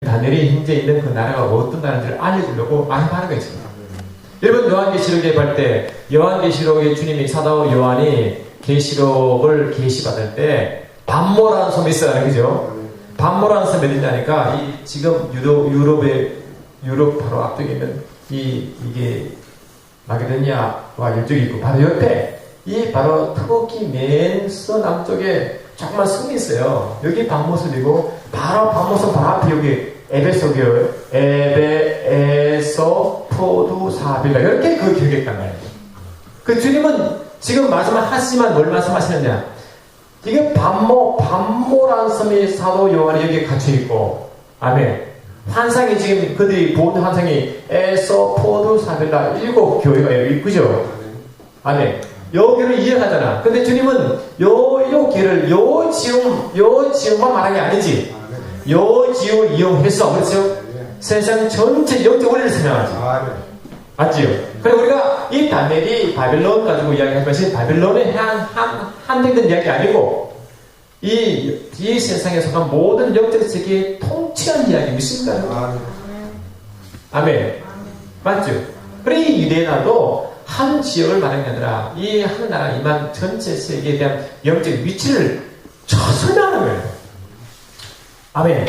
다니엘이 현재 있는 그 나라가 어떤 나라인지를 알려주려고 하는 거예요. 여러분, 요한계시록에 볼 때 요한계시록에 주님이 사도 요한이 계시록을 계시받을 때 반모라는 섬이 있어요. 그죠? 반모라는 섬이 어디냐니까 지금 유럽 바로 앞쪽에 있는 이게 마게도니아와 이쪽이 있고 바로 옆에 이 바로 터키 맨 서남쪽에 조그만 섬이 있어요. 여기 반모섬이고 바로 반모섬 바로 앞에 여기 에베소교회 에베에소 포두사빌라 이렇게 그 기억했단 말이에요. 그 주님은 지금 말씀하시지만 뭘 말씀하시느냐, 이게 반모라는 섬이 사도 요한이 여기에 갇혀있고, 아멘. 환상이 지금 그들이 본 환상이 에소 포두사빌라 7 교회가 여기 있죠. 아멘. 요 교를 이해하잖아. 근데 주님은 요 교를 요 지음만 말한 게 아니지. 요 지을 이용해서, 그렇죠? 세상 전체 영적 원리를 설명하지. 맞지요? 그리고 우리가 이 다니엘이 바빌론 가지고 이야기할 것이 바빌론에 한정된 이야기 아니고 이 세상에 속한 모든 영적 세계에 통치하는 이야기 믿습니까? 아멘. 맞죠? 그래, 이 유대나도 한 지역을 말하는 게 아니라 이 한 나라 이만 전체 세계에 대한 영적 위치를 설명하는 거예요. 아멘.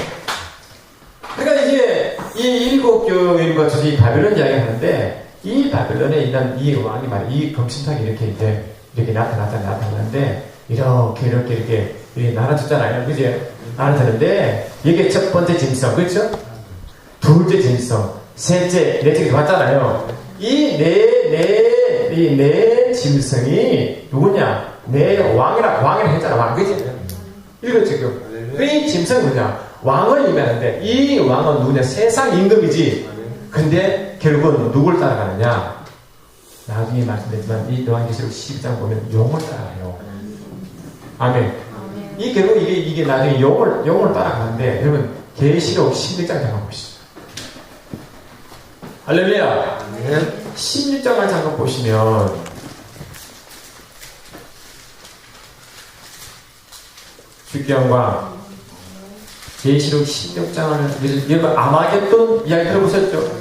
그러니까 이제 이 7 교회인과 저희 바빌론 이야기 하는데, 이 바빌론에 있는 이 왕이 말이야, 이 검신탁이 이렇게 나타났는데, 이렇게 나눠졌잖아요. 그죠? 나눠졌는데, 이게 첫 번째 짐승, 그렇죠? 둘째 짐승, 셋째, 넷째 왔잖아요. 이 네 짐승이 누구냐? 왕이라 했잖아, 왕, 그지? 이거 지금. 이 짐승은 뭐냐? 왕을 의미하는데, 이 왕은 누구냐? 세상 임금이지. 근데 결국은 누굴 따라가느냐? 나중에 말씀드리지만 이 요한계시록 12장 보면 용을 따라가요. 아멘. 이 결국 이게 나중에 용을 따라가는데, 여러분 계시록 16장 잠깐 보시죠. 할렐루야. 16장을 잠깐 보시면 주기왕과 계시록 16장을 여러분 아마겟돈 이야기 들어보셨죠?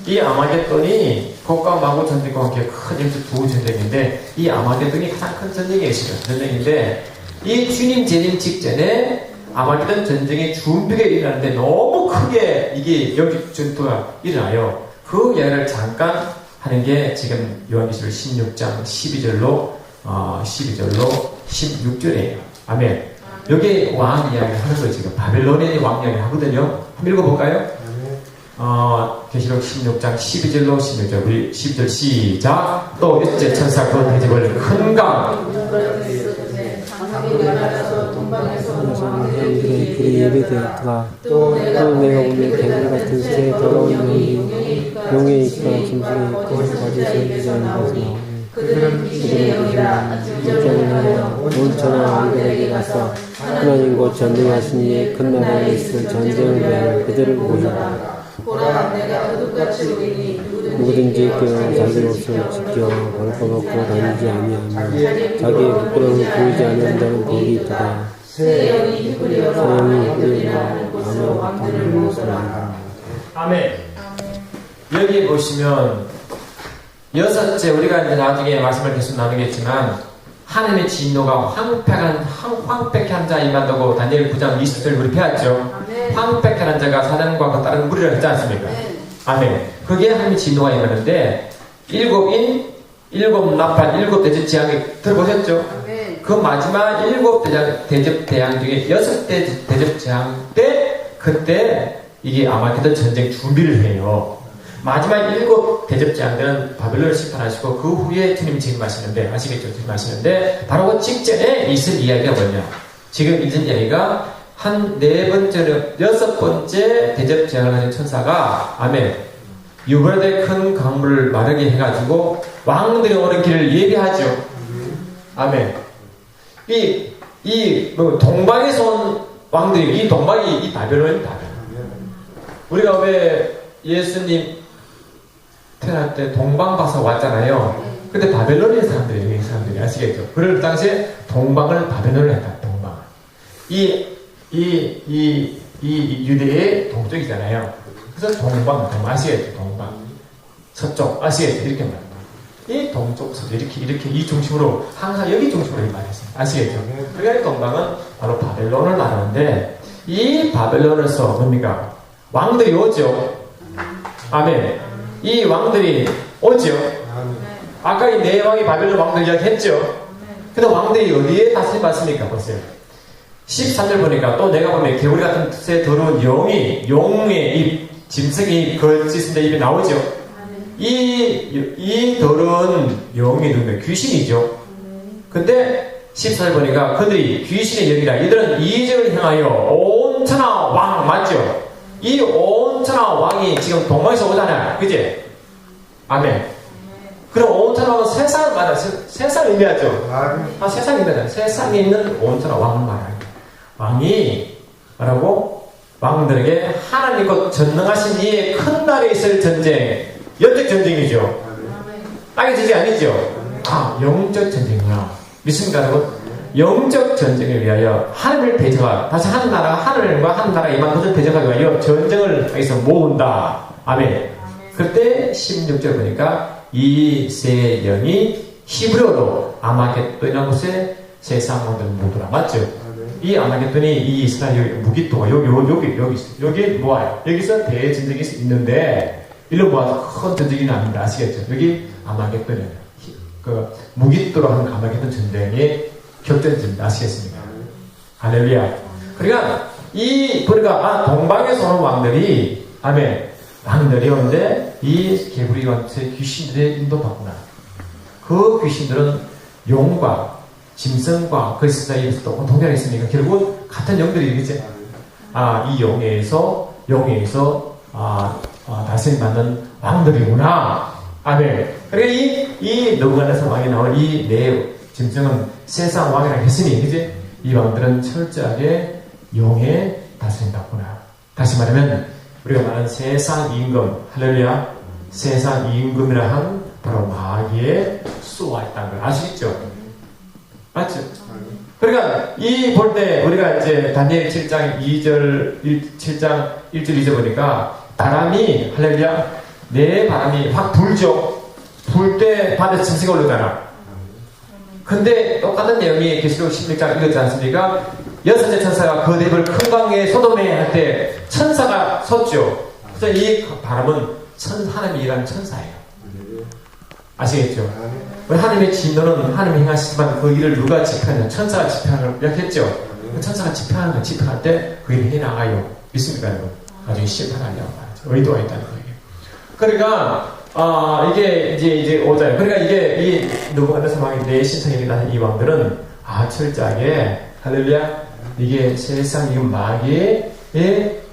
이 아마겟돈이 곡과 마구 전쟁과 함께 큰 두 전쟁인데, 이 아마겟돈이 가장 큰 전쟁인데, 이 주님 재림 직전에 아마겟돈 전쟁의 준비가 일어나는데 너무 크게 이게 영적 전투가 일어나요. 그 이야기를 잠깐 하는 게 지금 요한계시록 16장 12절로 16절이에요. 아멘. 여기 왕 이야기를 하는 거예요. 지금 바벨론의 왕 이야기 하거든요. 한번 읽어볼까요? 계시록 16장 12절로 16절. 우리 12절 시작. 또 일제 천사 그 대접을 큰 강 그리 예배되었더라. 또 내가 보니 개구리 같은 새 더러운 용에 있고 짐승에 있고 가지 생기자는 것으로 그들은 귀신의 영이라 온천한 왕들에게 가서 하나님 곧 전쟁하신 이의 큰 나라에 있을 전쟁을 위하여 그들을 모으라. 누구든지 자기 옷을 지켜 벌거벗고 다니지 아니하며 자기의 부끄러움을 보이지 않는 자는 복이 있도다. 새 영이 흐리어 아무것도 것을 알라. 아멘. 여기 보시면 여섯째, 우리가 이제 나중에 말씀을 계속 나누겠지만, 하나님의 진노가 황폐케 한 자 임한다고 다니엘 9장 20절 우리 배웠죠. 황폐케 한 자가 사단과 그 다른 무리를 했지 않습니까? 아멘. 그게 하나님의 진노가 임하는데, 7인, 7 나팔, 7 대접 재앙이 들어보셨죠? 그 마지막 7 대접 재앙 중에 6 대접 재앙 때, 그때 이게 아마겟돈 전쟁 준비를 해요. 마지막 7 대접 재앙들은 바벨론을 심판하시고 그 후에 주님이 재림하시는데, 아시겠죠? 재림하시는데 바로 그 직전에 있을 이야기가 뭐냐? 지금 있는 이야기가 한 4번째, 6번째 대접 재앙을 하는 천사가, 아멘, 유브라데 큰 강물을 마르게 해가지고 왕들이 오는 길을 예비하죠. 아멘. 동방에서 온 왕들이, 이 동방이 이 바벨론입니다. 우리가 왜 예수님 태어날 때 동방 봐서 왔잖아요. 근데 바벨론의 사람들이, 아시겠죠? 그럴 당시에 동방을 바벨론을 했다. 동방. 이 이 유대의 동쪽이잖아요. 그래서 동방 아시겠죠? 동방 서쪽 아시겠죠? 이렇게 말합니다. 이 동쪽 서쪽 이렇게 이 중심으로 항상 여기 중심으로 말했어요. 아시겠죠? 그러니까 동방은 바로 바벨론을 말하는데 이 바벨론에서 뭡니까? 왕들이 오죠. 아멘. 이 왕들이 오죠. 아까 이 네 왕이 바벨론 왕들 이야기했죠. 근데 왕들이 어디에 다스림 받습니까? 보세요. 13절 보니까 또 내가 보면 개구리 같은 뜻에 더러운 용의 입, 짐승이 거짓인데 입에 나오죠. 이 더러운 용이 누구면 귀신이죠. 근데 14절 보니까 그들이 귀신의 영이라 이들은 이적을 향하여 온천하 왕 맞죠? 이 온천하 왕이 지금 동방에서 오잖아요. 그지? 아멘. 그럼 온천하 왕은 세상을 말하죠. 세상을 의미하죠. 세상을 의미하죠. 세상에 있는 온천하 왕을 말하는 왕이 뭐라고? 왕들에게 하나님 곧 전능하신 이의 큰 날에 있을 전쟁, 영적 전쟁이죠. 땅의 전쟁이 아니죠. 영적 전쟁이야. 믿습니까 여러분? 영적 전쟁을 위하여 하늘을 대적하 다시 한 나라가 하늘과 한 나라가 이만 그것을 대적하기 위하여 전쟁을 여기서 모은다. 아멘. 그때 16절 보니까 이 세 영이 히브리어로 아마겟돈이라는 곳에 세상 왕들 모두라. 맞죠? 이 아마겟돈이 이 이스라엘 무기토가 여기 모아요. 여기서 대전쟁이 있는데 일로 모아서 큰 전쟁이 납니다. 아시겠죠? 여기 아마겟돈이에요. 그 무기토로 하는 아마겟돈 전쟁의 격전입니다. 아시겠습니까? 할렐루야. 그러니까 보니까 동방에서 오는 왕들이 아멘. 왕들이 오는데 이 개구리 같은 귀신들의 인도받구나. 그 귀신들은 용과 짐승과 그 사이에서도 동일하게 있으니까 결국 같은 영들이겠지. 이 용에서 다스림 받는 왕들이구나. 아멘. 그러니까 이 너부갓네살 왕이 나온 이 네 짐승은 세상 왕이라고 했으니, 그지? 이 왕들은 철저하게 용에 다스림 받구나. 다시 말하면 우리가 말하는 세상 임금, 할렐루야, 세상 임금이라 한 바로 마귀의 수와 있다는 걸 아시겠죠? 맞죠? 그러니까 이 볼 때 우리가 이제 다니엘 7장 7장 1절 2절 보니까 바람이, 할렐루야, 내 바람이 확 불죠. 불 때 바다에 짐승이 올라오잖아. 근데 똑같은 내용이 계시록 16장 읽었지 않습니까? 여섯째 천사가 그 neb을 큰 강에 소돔에 할 때 천사가 섰죠. 그래서 이 바람은 하나님이 일하는 천사예요. 아시겠죠? 우리 하나님의 진노는 하나님이 행하시지만 그 일을 누가 집행하냐? 천사가 집행하는 걸 약했죠. 천사가 집행할 때 그 일을 해나가요. 믿습니까 여러분? 나중에 심판하려고 말하죠. 의도가 있다는 거예요. 그러니까 이게 이제 오잖아요. 그러니까 이게 이 너부갓네살 왕이 내 신상에 나는 이 왕들은 철저하게, 할렐루야, 이게 세상 이 마귀의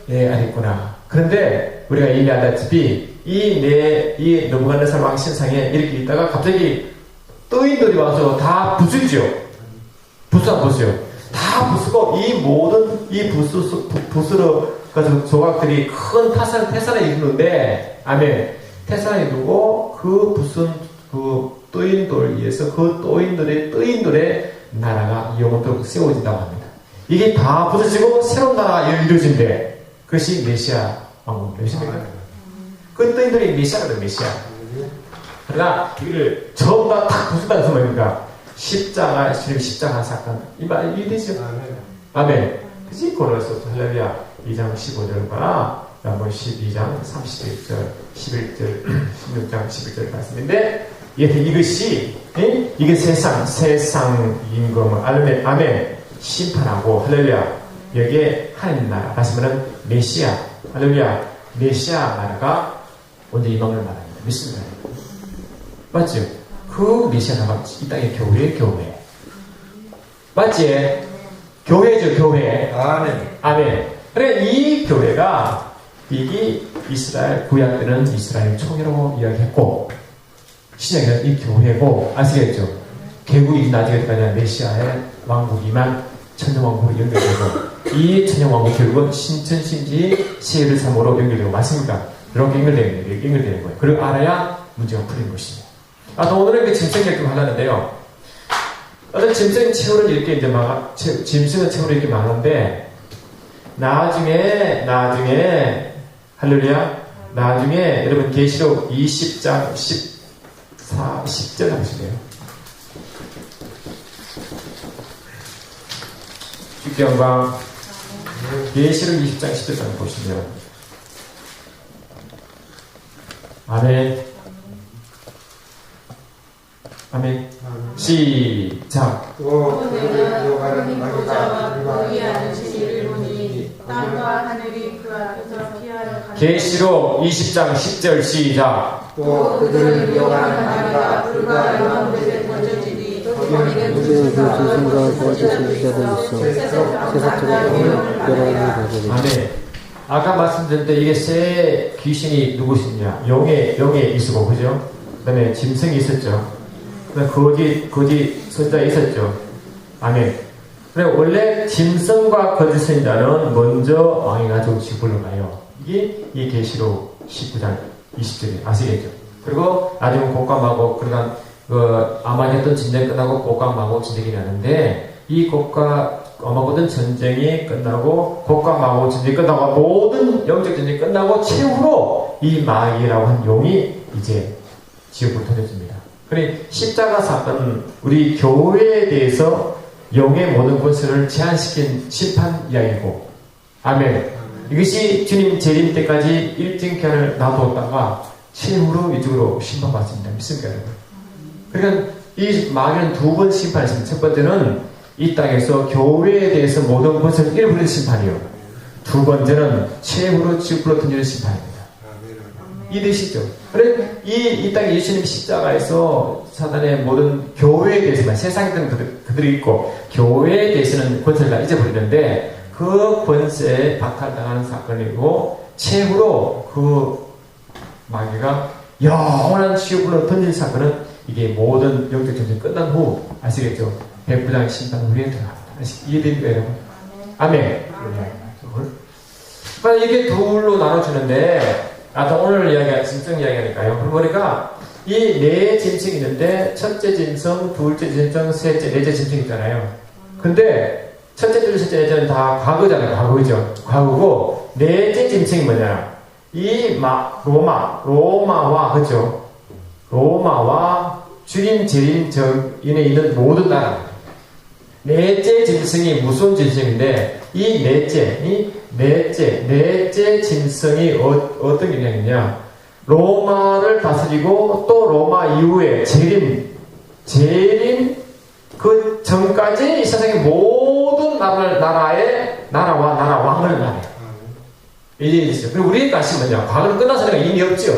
아니구나. 그런데 우리가 이미 알다시피 이 너부갓네살 왕 신상에 이렇게 있다가 갑자기 떠인들이 와서 다 부수죠. 한번 보세요. 다 부수고 이 모든 이 부스러 가지고 조각들이 큰 태산을 이루는데, 아멘. 태산을 이루고 그 부순 그 떠인돌 위에서 그 떠인들의 나라가 영원토록 세워진다고 합니다. 이게 다 부서지고 새로운 나라가 이루어진대. 그것이 메시아 왕국입니다. 믿습니까? 그 떠인들이 메시아거든, 메시아. 그러나 이걸 전부 다 부순다는 소문입니다. 주님 십자가 사건. 이 말 이해되죠? 아멘. 그치? 고로서 할렐루야 2장 15절과 12장 31절, 11절, 16장 11절 말씀인데, 이것이 이게 세상 임금을 아멘 심판하고, 할렐루야, 여기에 하나님 나라, 다시 말하면 메시아, 할렐루야, 메시아 나라가 언제 임함을 말합니다. 믿습니다. 맞죠? 그 메시아 나라가 이 땅의 교회. 맞지? 교회죠, 교회. 아멘. 그래, 이 교회가 이게 이스라엘 구약 때는 이스라엘 총회라고 이야기했고, 신약에는 이 교회고, 아시겠죠? 개국이 나중에 되면 메시아의 왕국이만 천년왕국으로 연결되고, 이 천년왕국 결국은 신천신지 세예루살렘으로 연결되고, 맞습니까? 이렇게 연결되는 거예요. 그걸 알아야 문제가 풀리는 것입니다. 또 오늘은 그 짐승 얘기 좀 하려는데요. 어떤 짐승 체후는 이렇게 짐승은 체후로 이렇게 많은데, 나중에 할렐루야. 나중에 여러분 계시록 20장 10절 하시래요. 주께 영광. 계시록 20장 10절 보시면 아멘. 아멘. 시작. 또 그들을 이어가는 마귀가 그의 앉으신 이를 보니 땅과 하늘이 그 앞에서 피하여 가니 계시록 20장 10절 시작. 또 그들을 이어가는 마귀가 불과 영화물에 던져지니 거기는 우리는 그 조선과 거짓을 기다리고 있어 세상적으로 여러분을 보게 아멘. 아까 말씀드린 때 이게 새 귀신이 누구시냐? 영의 이수고, 그죠? 그 다음에 짐승이 있었죠. 그 다음에 거짓 선자 있었죠. 아멘. 그래, 원래 짐승과 거짓 선자는 먼저 왕이 가지고 지불로 가요. 이게 이 계시록 19장 20절이 아시겠죠? 그리고 나중에 곡감하고, 그러다 아마 했던 전쟁 끝나고 곡감하고 전쟁이 나는데, 이 아마고든 전쟁이 끝나고 곡감하고 전쟁이 끝나고 모든 영적 전쟁이 끝나고 최후로 이 마귀라고 한 용이 이제 지옥으로 던져집니다. 그러니 십자가 사건은 우리 교회에 대해서 영의 모든 권세를 제한시킨 심판 이야기고, 아멘. 이것이 주님 재림 때까지 일정기한을 놔두었다가 최후로 이쪽으로 심판받습니다. 믿습니까, 여러분? 그러니까 이 마귀는 두 번 심판했습니다. 첫 번째는 이 땅에서 교회에 대해서 모든 권세를 잃어버리는 심판이요. 두 번째는 최후로 지옥으로 던지는 심판입니다. 이해되시죠? 그래, 이 땅에 예수님 십자가에서 사단의 모든 교회에 대해서만, 세상에 그들이 있고, 교회에 대해서는 권세를 다 잊어버리는데, 그 권세에 박탈당하는 사건이고, 최후로 그 마귀가 영원한 지옥으로 던진 사건은 이게 모든 영적 전쟁이 끝난 후, 아시겠죠? 백부장 심판 후에 들어갑니다. 이해됩니까, 여러분? 아멘. 그러니까 이게 둘로 나눠주는데, 오늘 이야기가 짐승 이야기하니까요. 그러니까 이 네 짐승이 있는데 첫째 짐승, 둘째 짐승, 셋째, 넷째 짐승 있잖아요. 근데 첫째, 둘째, 셋째, 넷째는 다 과거잖아요. 과거죠. 과거고 넷째 짐승이 뭐냐? 이 로마와 그죠? 로마와 주림, 재림, 정인에 있는 모든 나라. 넷째 짐승이 무슨 짐승인데 이 넷째 짐승이 어떤 개념이냐? 로마를 다스리고 또 로마 이후에 재림 그 전까지 이 세상의 모든 나라와 나라 왕을 말해요. 이제 있어요. 그리고 우리의 가시 뭐냐? 과거는 끝나서니까 이미 없죠.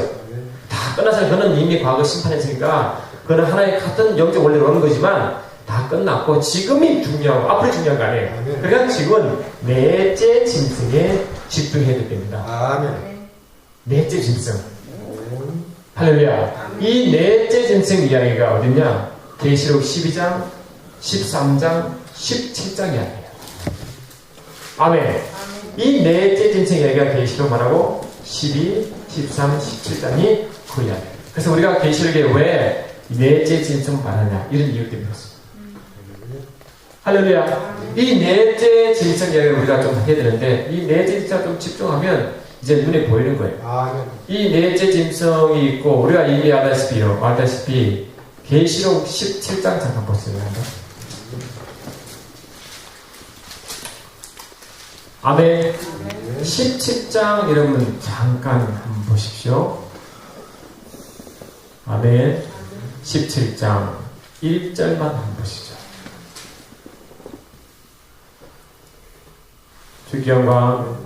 다 끝나서 그는 이미 과거 심판했으니까 그는 하나의 같은 영적 원리로 오는 거지만 다 끝났고 지금이 중요하고 앞으로 중요한 거 아니에요. 그러니까 지금은 넷째 짐승에 집중해야 됩니다. 아멘. 넷째 짐승. 할렐루야. 이 넷째 짐승 이야기가 어딨냐? 계시록 12장, 13장, 17장 이야기예요. 아멘. 이 넷째 짐승 이야기가 계시록 말하고 12, 13, 17장이 그 이야기예요. 그래서 우리가 계시록에 왜 넷째 짐승 말하냐? 이런 이유 때문에 그렇습니다. 할렐루야. 이 넷째 짐승 이야기를 우리가 좀 해야 되는데 이 넷째 짐승 좀 집중하면 이제 눈에 보이는 거예요. 아멘. 이 넷째 짐승이 있고 우리가 이미 알다시피 계시록 17장 잠깐 보세요. 아멘. 17장 여러분 잠깐 한번 보십시오. 아멘. 17장 1절만 한번 보시죠. 주기 영광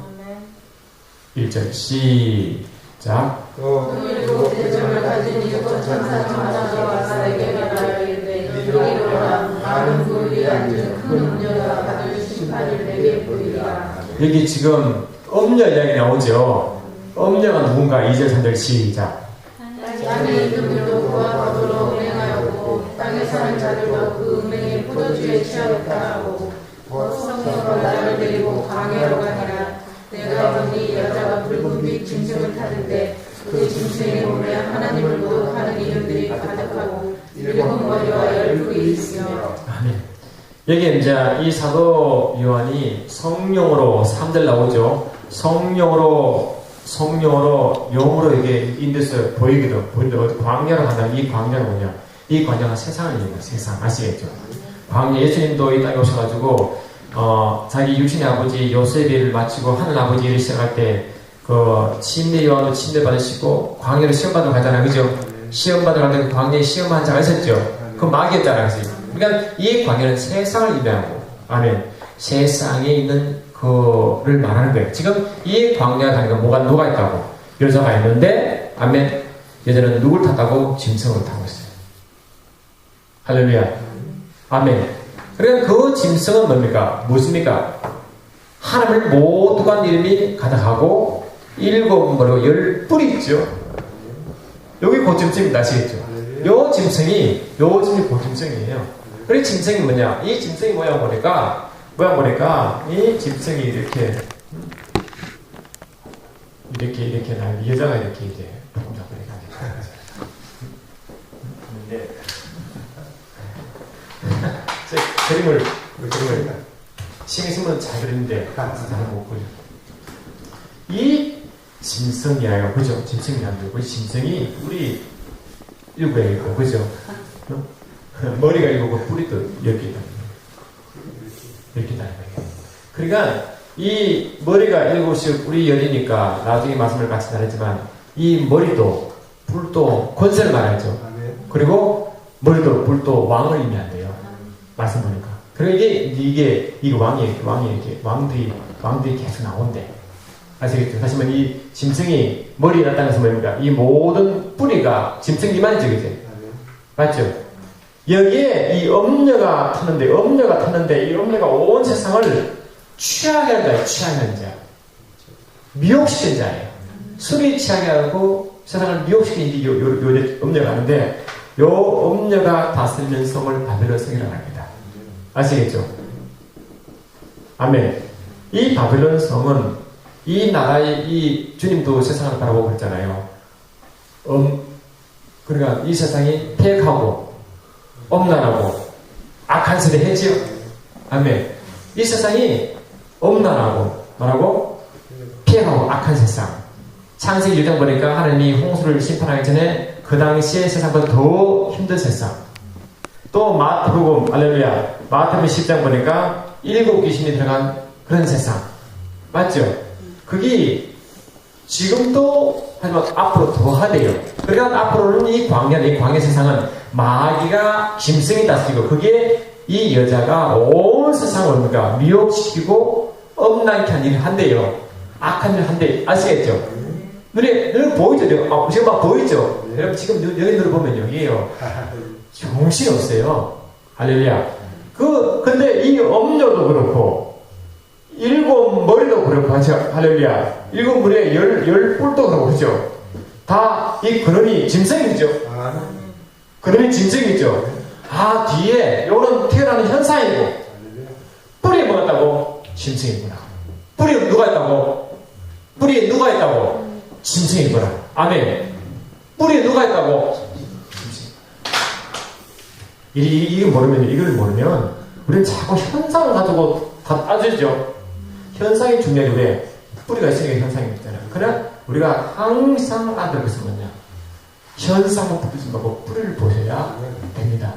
1절 시작. 또 일곱 대접을 가진 일곱 천사 중 하나가 와서 내게 말하기를 이리로라 나는 그 위에 앉은 큰 음녀가 받을 심판을 내게 보이리라. 여기 지금 음녀 이야기 나오죠. 음녀가 누군가 2절 3절 시작. 땅에 있는 들도 그와 더불어 음행하였고 땅에 사는 자들도 그 음행의 포도주에 취하였다 하고 성령으로 나를 데리고 광야로 가니라. 내가 보니 여자가 붉은 빛 짐승을 타는데 그 짐승의 몸에 하나님을 모독하는 이름들이 가득하고 일곱 머리와 12이 있으며. 아멘. 여기 이제 이 사도 요한이 성령으로 3절 나오죠. 성령으로 용으로 이게 인도에서 보이거든. 보이는데 광야로 간다. 이 광야가 뭐냐? 이 광야가 세상을 얘기해요. 세상 아시겠죠? 광야 예수님도 이 땅에 오셔가지고 자기 육신의 아버지 요셉을 마치고 하늘 아버지 일을 시작할 때 그 침례 요한도 침례 받으시고 광야로 시험 받으러 가잖아요. 그죠? 시험 받으러 갈 때 광야에 시험한 자가 있었죠. 그 마귀였잖아요. 그러니까 이 광야는 세상을 의미하고 아멘. 세상에 있는 그를 말하는 거예요. 지금 이 광야 가니까 누가 있다고? 여자가 있는데 아멘. 여자는 누굴 탔다고? 짐승을 타고 있어요. 할렐루야. 아멘. 그러니까 그 짐승은 뭡니까? 무엇입니까? 하나님을 모두가 이름이 가득하고 7머리고 10뿔이 있죠. 여기 고짐승입니다. 아시겠죠? 요 짐승이 고짐승이에요. 그리고 짐승이 뭐냐? 이 짐승이 모양 보니까 이 짐승이 이렇게 나 여자가 이렇게 이제 동작을 이렇게 하는데 그림을 신경 잘 그리는데 잘 못 그려. 이 짐승이에요, 그죠? 짐승이라는 거고, 이 짐승이 뿔이 7개 있고, 그죠? 머리가 7개, 뿔이 또 10개 있다. 이렇게 다는 거예요. 그러니까 이 머리가 7씩 뿔이 10이니까 나중에 말씀을 같이 나눴지만 이 머리도 뿔도 권세를 말하죠. 그리고 머리도 뿔도 왕을 의미한대요. 말씀 보니까. 그리고 이게 왕들이 계속 나온대. 아시겠죠? 다시 말하면 이 짐승이 머리에 났다는 것은 뭡니까? 이 모든 뿌리가 짐승이만이죠, 그지? 맞죠? 여기에 이 엄녀가 탔는데 이 엄녀가 온 세상을 취하게 한 자예요. 취하게 한 자. 미혹시킨 자예요. 술이 취하게 하고 세상을 미혹시킨 요 엄녀가 하는데 요 엄녀가 다스리는 성을 바벨론 성이라고 합니다. 아시겠죠? 아멘. 이 바벨론 성은 이 나라의 이 주님도 세상을 바라보고 그랬잖아요. 그러니까 이 세상이 폐역하고 엄난하고 악한 세대 했지요. 아멘. 이 세상이 엄난하고 뭐라고? 폐역하고 악한 세상. 창세기 6장 보니까 하나님이 홍수를 심판하기 전에 그 당시에 세상보다 더 힘든 세상. 또 마태복음 할렐루야. 마태복음 10장 보니까 7 귀신이 들어간 그런 세상. 맞죠? 그게 지금도 하지만 앞으로 더 하대요. 그러니까 앞으로는 이 광야 세상은 마귀가 짐승이 다스리고 그게 이 여자가 온 세상을 뭡니까? 미혹시키고 엄난케 한 일을 한대요. 악한 일을 한대. 아시겠죠? 눈에 보이죠? 지금 막 보이죠? 여러분 지금 여기 눈을 보면 여기에요. 정신이 없어요. 할렐루야. 근데 이 엄녀도 그렇고 7 머리도 그렇고 하죠. 할렐루야. 7 머리에 10 뿔도 그렇고 그죠? 다 이 그놈이 짐승이죠. 그놈이 짐승이죠. 뒤에 요는 태어나는 현상이고 뿔이 뭐가 있다고? 짐승이구나. 뿔이 누가 있다고? 뿔이 누가 있다고? 짐승이구나. 아멘. 뿔이 누가 있다고? 짐승. 이걸 모르면 우리는 자꾸 현상을 가지고 다 따지죠. 현상이 중요해. 왜? 뿌리가 있으니까 현상이 있잖아요. 그러나 우리가 항상 알아들 것은 뭐냐? 현상을 보지 말고 뿌리를 보셔야 됩니다.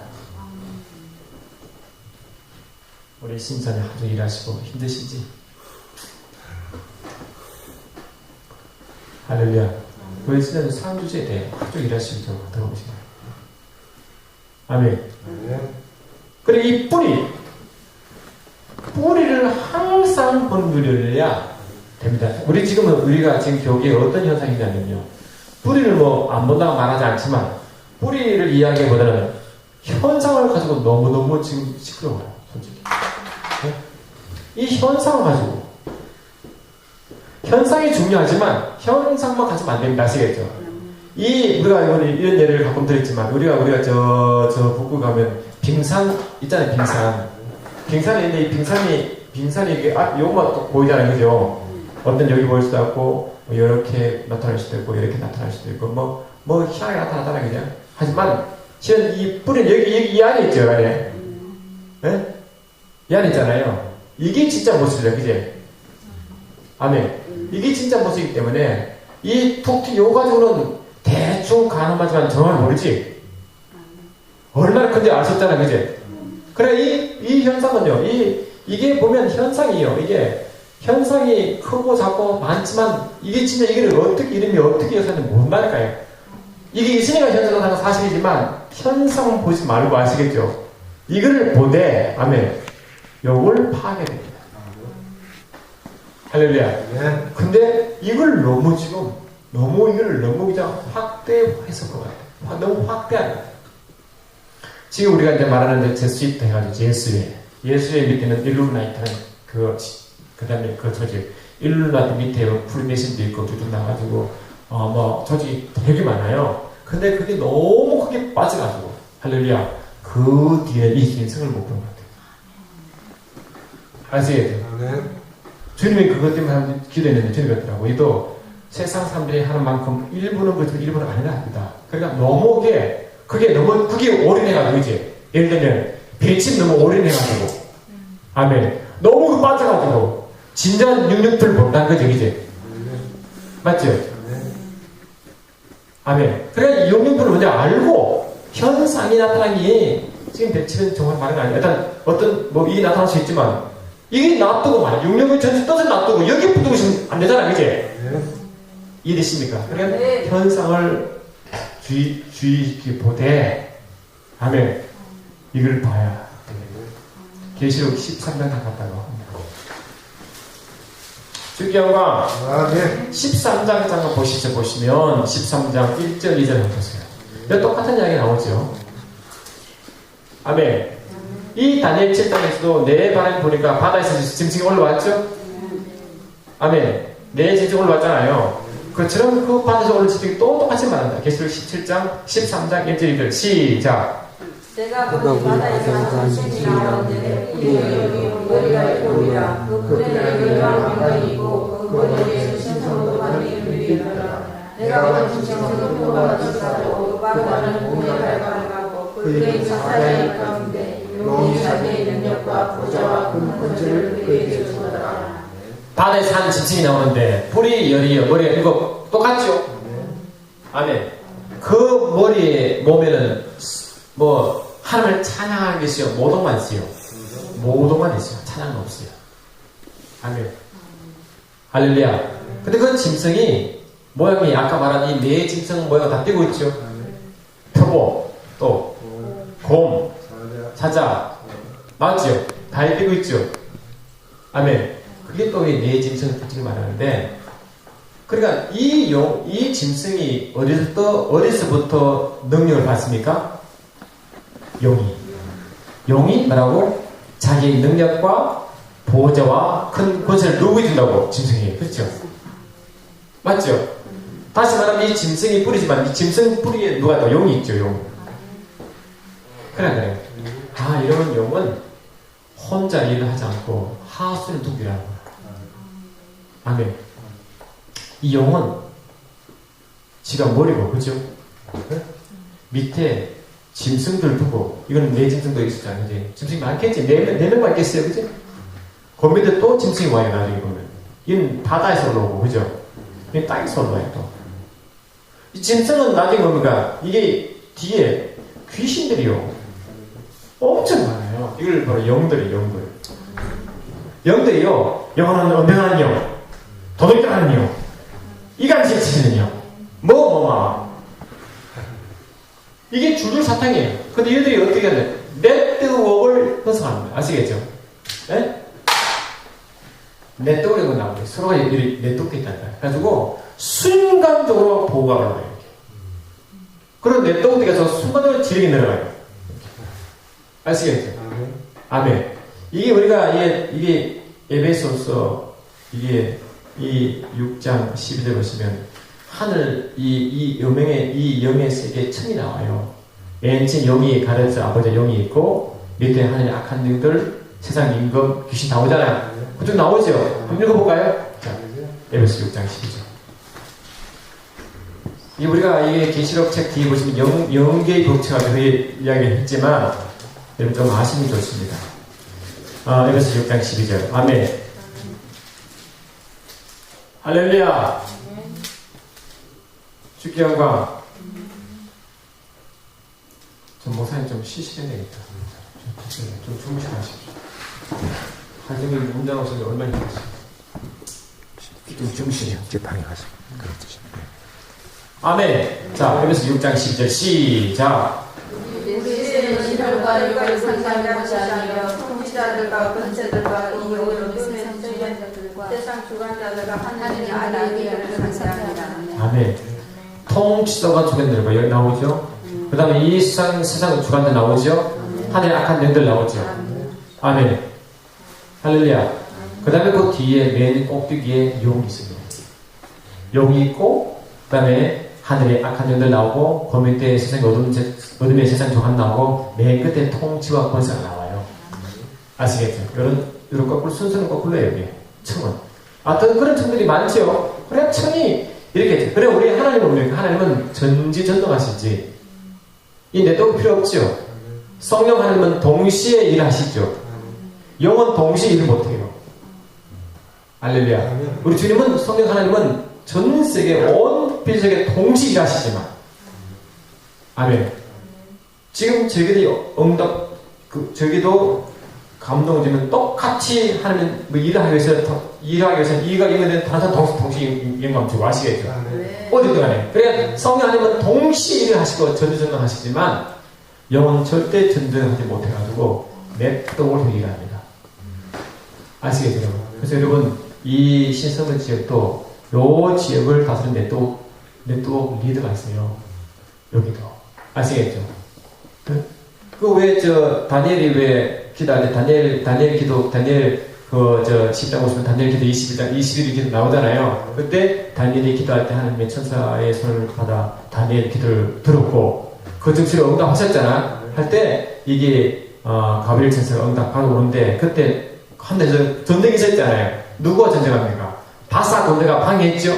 우리 신선이 하도 일하시고 힘드시지? 할렐루야. 우리 신선이 상 주셔야 돼요. 하도 일하시고 좀 들어보시면. 아멘. 그리고 이 뿌리를 항상 건드려야 됩니다. 우리가 지금 교계에 어떤 현상이냐면요. 뿌리를 안 본다고 말하지 않지만, 뿌리를 이야기보다는 현상을 가지고 너무너무 지금 시끄러워요. 솔직히. 네? 이 현상을 가지고. 현상이 중요하지만, 현상만 가지면 안 됩니다. 아시겠죠? 우리가 이런 예를 가끔 드렸지만, 우리가 저 북구 가면 빙산 있잖아요, 빙산. 빙산이 있는데 이 빙산이 이게 요것만 또 보이잖아요, 그죠? 어떤 여기 보일 수도 있고, 이렇게 나타날 수도 있고, 이렇게 나타날 수도 있고, 희한하게 나타나잖아요, 그냥. 하지만, 실은 이 뿌리는 여기 이 안에 있죠, 안에. 네? 이 안에 있잖아요. 이게 진짜 모습이야, 그제? 아멘. 이게 진짜 모습이기 때문에 요 가지고는 대충 가늠하지만 정말 모르지. 얼마나 큰지 알 수 없잖아, 그제? 그래, 이 현상은요, 이게 보면 현상이에요. 이게 현상이 크고 작고 많지만 이게 진짜 이름이 어떻게 여서는 못 말까요? 이게 있으니까 현상은 하는 사실이지만 현상 보지 말고 아시겠죠? 이거를 보되, 아멘. 요걸 파악해야 됩니다. 할렐루야. 근데 이걸 너무 그냥 확대해서 것 같아요. 너무 확대하는 거예요. 지금 우리가 이제 말하는 제수입도 해가지고 예수의 밑에는 일루미나이트는 그 다음에 그 조직, 일루미나이트 밑에 프리메이슨도 있고 두둑 나가지고 조직이 되게 많아요. 근데 그게 너무 크게 빠져가지고 할렐루야. 그 뒤에 이 신성을 못 본 것 같아요. 아시겠죠? 주님이 그것 때문에 하는 기도했는데 주님이 그랬더라고. 이도 세상 사람들이 하는 만큼 일부는 그렇지만 일부는 아니라 합니다. 그러니까 너무 그게 올인해가지고 이제 예를 들면 배침 너무 올인해가지고 아멘. 너무 빠져가지고 진정한 능력들을 못한 거죠, 이제. 맞죠? 아멘. 그러니까 이 능력들을 먼저 알고 현상이 나타나니 지금 배치는 정말 말은 아니에요. 일단 이게 나타날 수 있지만 이게 놔두고 말이야. 육령의 전체 뜻을 놔두고 여기 붙고 있으면 안 되잖아, 그제? 이해되십니까? 그러니까 현상을 주의 깊게 보되, 아멘. 이걸 봐야 되겠네요. 계시록 13장 가깝다고 합니다. 주기영과 13장 잠깐 보시면 13장 1절 2절 한번 보세요. 여기 똑같은 이야기 나오죠. 아멘. 이 다니엘 7장에서도 내 바람을 보니까 바다에서 짐승이 올라왔죠? 아멘. 내 짐승이 올라왔잖아요. 그처럼 그 바다에서 올라온 짐승이 또 똑같이 말한다. 계시록 17장 13장 1절 2절 시작. 내가 보니 바다에서 한 짐승이 나오는데 이의 머리가 일곱이라 그 뿔에는 열한 왕관이고 그 머리에서 신성으로 받은 이름이 있더라. 내가 본 짐승은 표가 비싸고 빠르다는 공의 발광하고 그의 사사의 가운데 용이 자기의 능력과 보좌와 큰 권세를 그에게 주더라. 바다에 사는 짐승이 나오는데 뿔이 열이요 머리가 일곱 똑같죠? 아멘. 그 머리에 몸에는 하나님을 찬양하는 것이요 모독만 있어요. 모독만 있어요. 찬양은 없어요. 아멘. 할렐루야. 근데 그 짐승이 모양이 아까 말한 이 네 짐승 모양을 다 띄고 있죠. 표보 또 곰 사자 맞죠? 다 띄고 있죠. 아멘. 그게 또 이 네 짐승을 가지고 말하는데, 그러니까 이 짐승이 어디서부터 능력을 받습니까? 용이 뭐라고? 자기의 능력과 보호자와 큰 권세를 누구에게 준다고? 짐승이에요. 그렇죠? 맞죠? 다시 말하면 이 짐승이 뿌리지만 이 짐승 뿌리에 누가 또 용이 있죠. 용. 그래. 이런 용은 혼자 일을 하지 않고 하수를 두고 일하는 거야. 아멘. 이 용은 지가 머리고, 그죠? 밑에 짐승들 두고, 이거는 네 짐승도 있었잖아요, 그지? 짐승이 많겠지? 네 명 많겠어요, 그지? 그 밑에 또 짐승이 와요, 나중에 보면. 이건 바다에서 올라오고, 그죠? 이건 땅에서 올라와요, 또. 이 짐승은 나중에 뭡니까? 이게 뒤에 귀신들이요. 엄청 많아요. 이걸 바로 영들이요. 영들이요. 영어는 언변하는 영, 도둑질하는 영, 이간질 치는 영, 이게 줄줄 사탕이에요. 근데 얘들이 어떻게 하냐? 네트워크를 형성합니다. 아시겠죠? 네? 네트워크가 나오죠. 서로가 네트워크 있다는 거예요. 그래가지고 순간적으로 보호가 올라가요. 그런 네트워크가 순간적으로 지력이 내려가요. 아시겠죠? 아멘. 이게 우리가 이게 에베소서 이 6장 12절 보시면 하늘 이 영의 세계에 천이 나와요. 맨처음 영이 가려져 아버지 영이 있고 밑에 하늘의 악한 영들 세상 임금 귀신 나오잖아요. 그쪽 나오죠. 한번 읽어볼까요? 자, 에베소 6장 12절. 우리가 이게 계시록 책 뒤에 보시면 영계의 법칙을 이야기했지만 여러분 좀 아시면 좋습니다. 에베소 6장 12절. 아멘. 할렐루야. 주께 영광. 전 목사님 좀 쉬셔야 되겠다. 좀 주무시고 하십시오. 하중이 운전하고 있는데 얼마나 힘드세요? 좀 주무시죠. 제 방에 가서 그런 뜻입니다. 아멘. 자, 에베소 6장 12절 시작. 우리의 신혈과 육을 상상하는 것이 아니라 통치자들과 권세들과 이 어둠의 세력들과 세상 주관자들과 하나님의 아들을 상상합니다. 아멘. 통치자가 주관들과 여기 나오죠. 그 다음에 이 세상 주관들 나오죠. 하늘의 악한 영들 나오죠. 아멘. 할렐루야. 그 다음에 그 뒤에 맨 꼭대기에 용이 있습니다. 용이 있고, 그 다음에 하늘의 악한 영들 나오고, 그 밑에 세상 어둠의 세상 조각 나오고, 맨 끝에 통치와 권세가 나와요. 아시겠죠? 이런 거꾸로 순서는 거꾸로예요, 여기. 청은. 하여튼 그런 청들이 많죠? 그래, 청이 이렇게. 그래, 우리 하나님은 전지전능하시지. 이 내도가 필요 없죠? 성령 하나님은 동시에 일하시죠? 영은 동시에 일을 못해요. 할렐루야. 우리 주님은 성령 하나님은 전 세계 온 세계 동시에 일하시지만, 아멘. 지금 저기도 저기도 감동을 주면 똑같이 하나님 일을 하기 위해서 이가 이거는 다른 사람 동시에 영감 주고 아시겠죠? 어디든 간에. 그러니까 성령 하나님은 동시에 일을 하시고 전지전능하시지만 영은 절대 전전하지 못해가지고 냅동을 일합니다. 아시겠죠, 여러분? 그래서 여러분 이 신성문 지역도 요 지역을 다스리는 넷도 리더가 있어요. 여기도 아시겠죠? 그 왜 다니엘이 왜 기도할 때 다니엘 10장 보시면 다니엘 기도 21일 기도 나오잖아요. 그때 다니엘이 기도할 때 하나님의 천사의 손을 받아 다니엘 기도를 들었고 그 즉시로 응답하셨잖아. 할 때 이게 가브리엘 천사가 응답하고 오는데 그때 한데 전쟁이 있었잖아요. 누구와 전쟁합니까? 바사 군대가 방해했죠.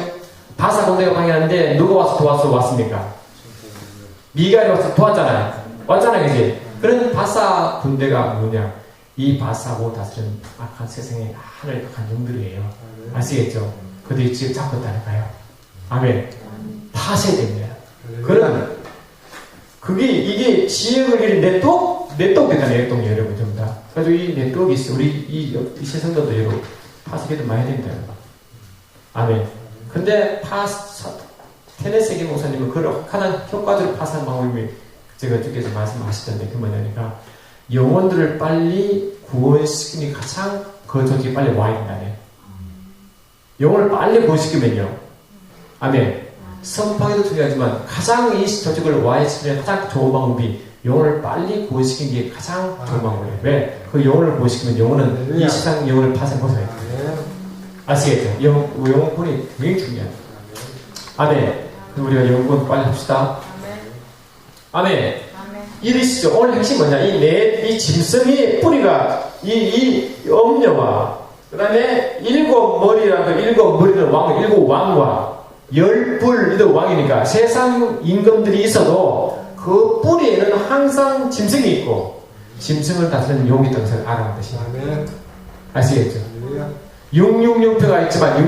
바사 군대가 방해하는데 누가 와서 왔습니까? 미가엘이 와서 도왔잖아요. 왔잖아요, 그지? 그런 바사 군대가 뭐냐? 이 바사고 다스리는 악한 세상의 하늘의 악한 영들이에요. 아시겠죠? 그들이 지금 잡고 있다니까요. 아멘. 파쇄됩니다. 그런 이게 지역을 네트워크잖아요, 네트워크 여러분 전부 다. 그래서 이 네트워크가 있어. 우리 이 세상들도 여러분 파쇄도 많이 됩니다. 아멘. 근데 테네세계 목사님은 그런 가장 효과적으로 파쇄하는 방법이 제가 주께서 말씀하시던데 그 뭐냐니까 영혼들을 빨리 구원시키는 가장 그 조직이 빨리 와야 된다네. 영혼을 빨리 구원시키면요. 아멘. 선파기도 중요하지만 가장 이 조직을 와해시키는 가장 좋은 방법이 영혼을 빨리 구원시키는 게 가장 좋은 방법이에요. 왜? 그 영혼을 구원시키면 영혼은 이 세상 영혼을 파생 벗어야 돼요. 아시겠죠? 영혼이 굉장히 중요해요. 아멘. 그럼 우리가 영혼 빨리 합시다. 아멘. 이러시죠. 오늘 핵심 뭐냐? 이 짐승의 뿌리가 이 엄녀와 그 다음에 일곱 머리는 일곱 왕과 열불 이들 왕이니까 세상 임금들이 있어도 그 뿌리에는 항상 짐승이 있고 짐승을 다스리는 용이 있다는 것을 알아는 것이에요. 아시겠죠? 666표가 있지만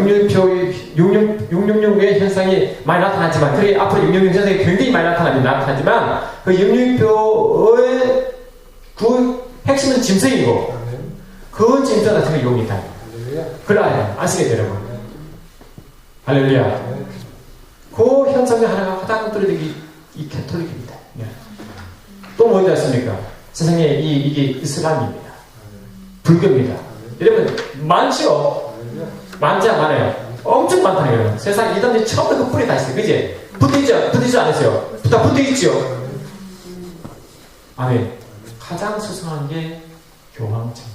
666의 현상이 많이 나타났지만 그게 앞으로 666 현상이 굉장히 많이 나타나지만 그 666표의 그 핵심은 짐승이고 그 짐승 같은 게 용이 있다. 그래야 아시겠죠, 여러분? 할렐루야. 그 현상 중 하나가 가장 뚜렷이 이 캐톨릭입니다. 또 뭐지 않습니까? 세상에 이게 이슬람입니다. 불교입니다. 여러분 많죠? 많지 않아요? 엄청 많다는 거예요. 세상 이단들이 처음부터 그 뿌리 다 있어요. 그지? 붙어있지 않으세요? 다 붙어있죠? 아멘. 가장 수상한 게 교황청.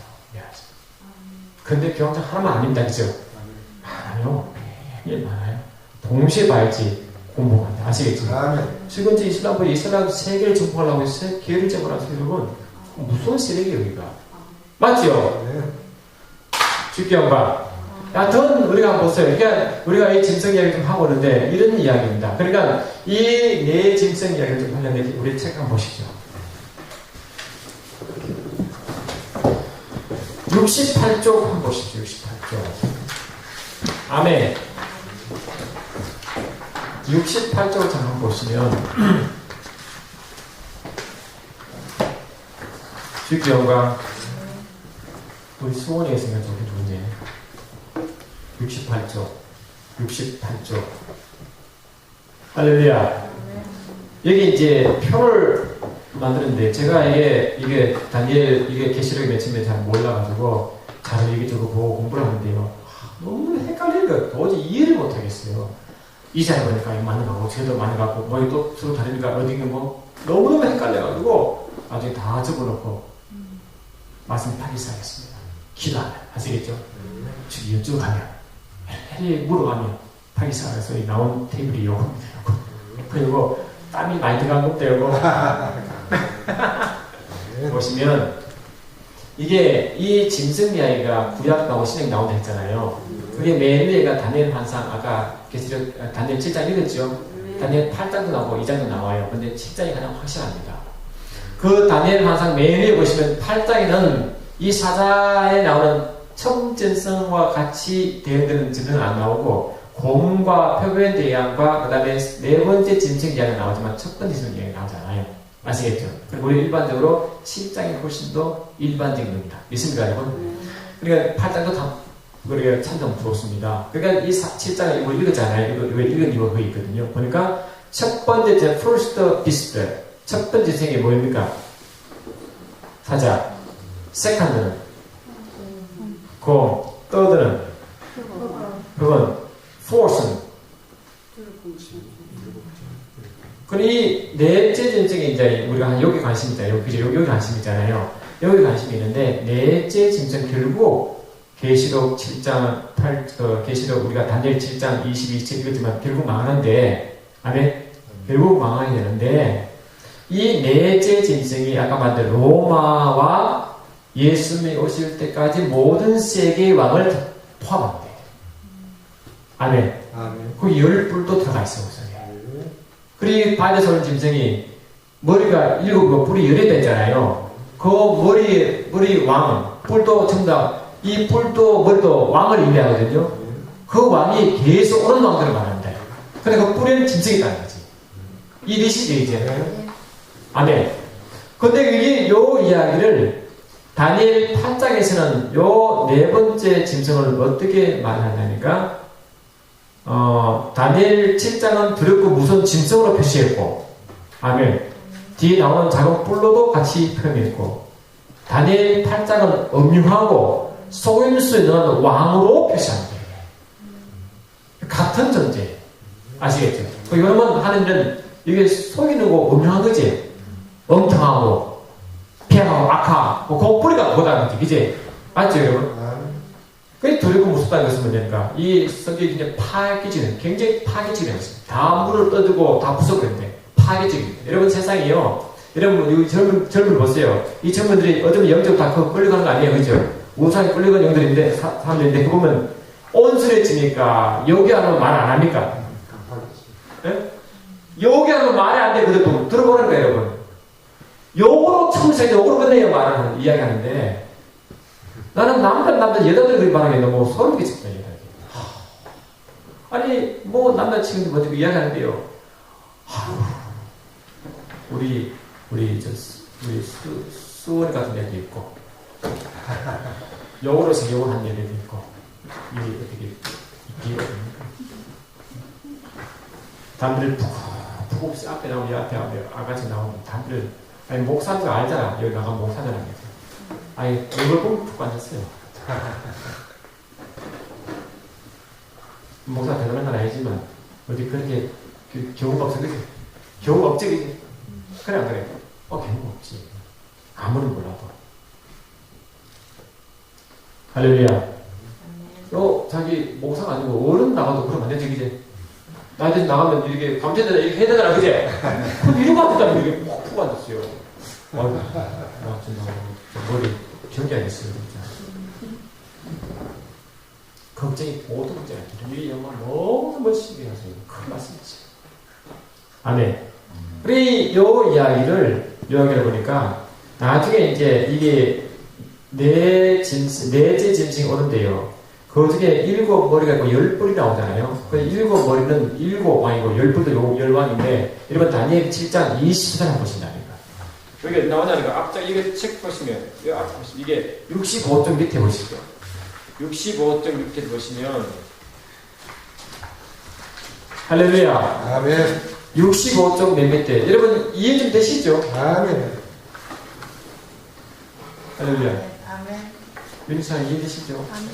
근데 교황청 하나만 아닙니다. 그죠? 많아요. 굉장히 많아요. 동시에 봐야지 공부가 안 돼. 아시겠죠? 지금 이슬람 세계를 정복하려고 세계를 정복하는 세력은 무서운 세력이에요, 여기가. 맞죠? 주께 영광. 여하튼 우리가 한번 보세요. 그러니까 우리가 이 짐승 이야기 좀 하고 있는데 이런 이야기입니다. 그러니까 이 네 짐승 이야기를 좀 하려면 우리 책 한번 보시죠. 68쪽 한번 보십시오. 68쪽. 아멘. 68쪽을 잠깐 보시면 주께 영광. 우리 수원에 있으면 저기 누구냐? 68쪽. 68쪽. 할렐루야. 여기 이제 표를 만드는데 제가 이게 다니엘 이게 계시록이 맺힌데 잘 몰라가지고 잘 이기저기 보고 공부를 하는데요. 너무 헷갈리는 거 도저히 이해를 못 하겠어요. 이 사람 보니까 많이 가고 쟤도 많이 가고 뭐 또 서로 다르니까 어딘가 뭐 너무너무 헷갈려가지고 나중에 다 접어놓고 말씀 파기 시작했습니다. 기도하면 아시겠죠? 저기 여쭤가면 해리 물어가면 파기 시작해서 나온 테이블이 요겁니다. 그리고 땀이 많이 들어간 것도 요거 보시면 이게 이 짐승 이야기가 구약 나오고 신약 나온다 했잖아요. 그게 맨 위에가 다니엘 환상 아까 계시록 다니엘 7장 읽었죠? 다니엘 8장도 나오고 2장도 나와요. 근데 7장이 가장 확실합니다. 그 다니엘 환상 맨 위에 보시면 8장에는 이 사자에 나오는 청전성과 같이 대응되는 짐승은 안 나오고 곰과 표변 대양과 그 다음에 네 번째 짐승 이야기가 나오지만 첫 번째 짐승 이야기 나오잖아요. 아시겠죠? 그리고 우리 일반적으로 7장이 훨씬 더 일반적인 겁니다. 믿습니까, 여러분? 그러니까 8장도 다 우리가 찬성 부었습니다. 그러니까 이 7장을 이거 읽었잖아요. 이거 읽은 이유가 거기 있거든요. 보니까 첫 번째 first beast, 첫 번째 짐승이 뭐입니까? 사자. second는 곰. third는 그건 fourth는 그럼 이 넷째 짐승이 이제 우리가 여기 관심 있잖아요. 여기 관심 있잖아요. 여기 관심이 있는데 넷째 짐승 결국 계시록 7장 8 계시록 우리가 다니엘 7장 22절 읽었지만 결국 망하는데 아멘. 결국 망하게 되는데 이 넷째 짐승이 아까 말한 로마와 예수님이 오실 때까지 모든 세계의 왕을 포함합니다. 아멘. 그 열 뿔도 들어가 있어 우선. 그리고 바다에서 온 짐승이 머리가 7개, 뿔이 10개 있잖아요. 그 머리 왕, 뿔도 전부 다, 이 뿔도 머리도 왕을 의미하거든요. 그 왕이 계속 오는 왕들을 말합니다. 근데 그 뿔에는 짐승이 있다는 거지. 이 리시죠, 이제. 아멘. 근데 이게 요 이야기를 다니엘 8장에서는 요 네 번째 짐승을 어떻게 말하냐니까, 다니엘 7장은 두렵고 무서운 짐승으로 표시했고, 아멘. 뒤에 나오는 작은 뿔로도 같이 표현했고, 다니엘 8장은 음흉하고 속임수에 능한 왕으로 표시합니다. 같은 존재. 아시겠죠? 여러분 하는 일은 이게 속이는 거 음흉한 거지? 엉뚱하고, 피하고, 악하고, 그 뿌리가 그거다는 거지. 그지? 맞죠, 여러분? 그게 두렵고 무섭다는 것은 뭐냐니까 이 성격이 굉장히 파괴적인 굉장히 파괴적인 것입니다. 다 물을 떠들고 다 부숴버리는데 파괴적입니다. 여러분 세상이요. 여러분 이 젊은 보세요. 이 젊은들이 어쩌면 영적 다 끌려가는 거 아니에요. 그죠? 우상에 끌려간 영들인데 사람들인데 그 보면 온순해지니까 여기 하면 말 안 합니까? 예? 여기 하면 말이 안 돼. 그래도 들어보는 거예요, 여러분. 요거로 청소해서 요거로 끝내요 말하는 이야기 하는데 나는 남자 여자들이 말하는 게 너무 소름 끼쳤다. 아니 뭐 남자친구도 뭐 이야기하는데요. 우리 수원 같은 애도 있고 여우로서 여우 한 애도 있고 이게 어떻게 있기거든요. 담배를 푹 앞에 나오면 앞에 아가씨 나오면 담배를 아니 목사인 거 알잖아. 여기 나가 목사잖아. 아니, 이걸 보면 푹 앉았어요. 목사 대단한 건 아니지만, 어디 그렇게, 경우가 없어, 그지? 경우가 없지, 그지? 그래, 안 그래? 경우가 없지. 아무리 몰라도. 할렐루야. 자기 목사가 아니고, 어른 나가도 그러면 안 되지, 그지? 나한테 나가면 이렇게, 밤새도록 이렇게 해야 되잖아, 그지? 그럼 이러고 앉았다면 이렇게 푹 앉았어요. 머리 기억이 안 했어요, 진짜. 걱정이 모든 걱정이 우리 영화 너무 멋지게 하세요. 큰 말씀이죠. 아멘. 우리 요 이야기를 보니까 나중에 이제 이게 넷째 짐승이 오는데요. 그 중에 7머리가 있고 10뿔이 나오잖아요. 그 7머리는 7왕이고 10뿔도 10왕인데 여러분 다니엘 7장 20절 한번 보신다니까. 여기 나오냐니까 앞장 이게 책 보시면 이게 앞 보시면 이게 65쪽 밑에 보시죠. 65쪽 밑에 보시면 할렐루야. 아멘. 65쪽 맨 밑에 여러분 이해 좀 되시죠? 아멘. 할렐루야. 아멘. 윤수아 이해되시죠? 아멘.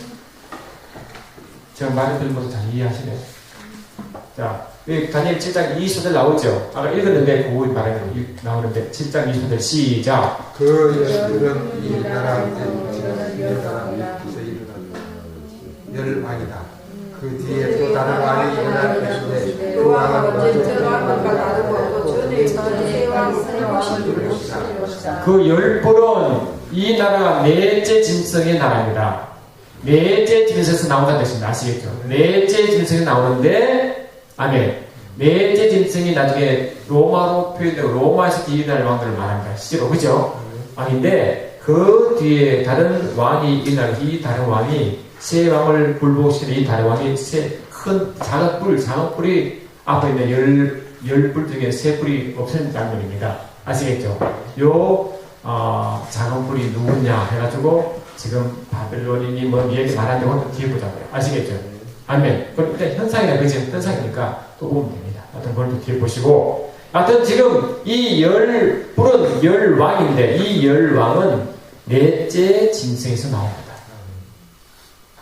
제가 말을 들으면서 잘 이해하시네요. 자, 여기 다니엘 7장 20절 나오죠? 아까 읽었는데 그거 말하는 거 나오는데 7장 20절 시작. 그 열들은 이 나라 열왕에서 일어난 열왕이다. 그 뒤에 또 다른 왕이 일어날 것인데 그 왕은 먼저 왕과 다르고 또 전에 새 왕이 세워질 것이다. 그 10뿔은 이 나라가 넷째 짐승의 나라입니다. 넷째 짐승에서 나온다는 뜻입니다. 아시겠죠? 넷째 짐승이 나오는데, 아멘. 넷째 짐승이 나중에 로마로 표현되고 로마에서 일어날 왕들을 말합니다. 실제로, 그죠? 왕인데, 그 뒤에 다른 왕이 일어나고 이 다른 왕이 새 왕을 굴복시키는 이 다른 왕이 작은 뿔이 앞에 있는 10뿔 중에 3뿔이 없어진 장면입니다. 아시겠죠? 작은 뿔이 누구냐 해가지고 지금 바벨론인이 뭐 얘기 말하는 건 뒤에 보자고요. 아시겠죠? 아멘. 그럼 일단 현상이나 그지? 현상이니까 또 보면 됩니다. 하여튼 그걸 또 뒤에 보시고. 하여튼 지금 이 10뿔은 10왕인데 이 10왕은 넷째 짐승에서 나옵니다.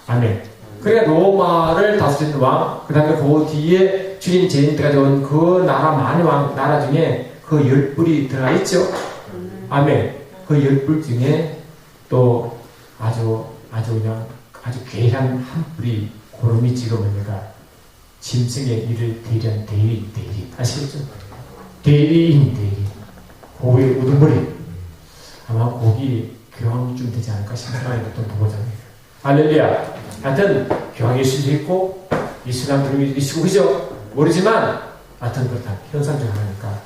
아멘. 그러니까 로마를 다스리는 왕, 그 다음에 그 뒤에 주님 재림 때까지 온 그 많은 나라 중에 그 10뿔이 들어가 있죠? 아멘. 그 10뿔 중에 또 아주 괴한 한 뿔이 고름이 지금 뭡니까? 짐승의 일을 대리한 대리인. 아시겠죠? 대리인. 고기의 우두머리. 아마 고기 교황쯤 되지 않을까 싶은 어떤 도보장이에요. 할렐루야. 하여튼 교황일 수도 있고 이슬람 분이 있고 그죠? 모르지만 하여튼 그렇다. 현상 중 하나니까.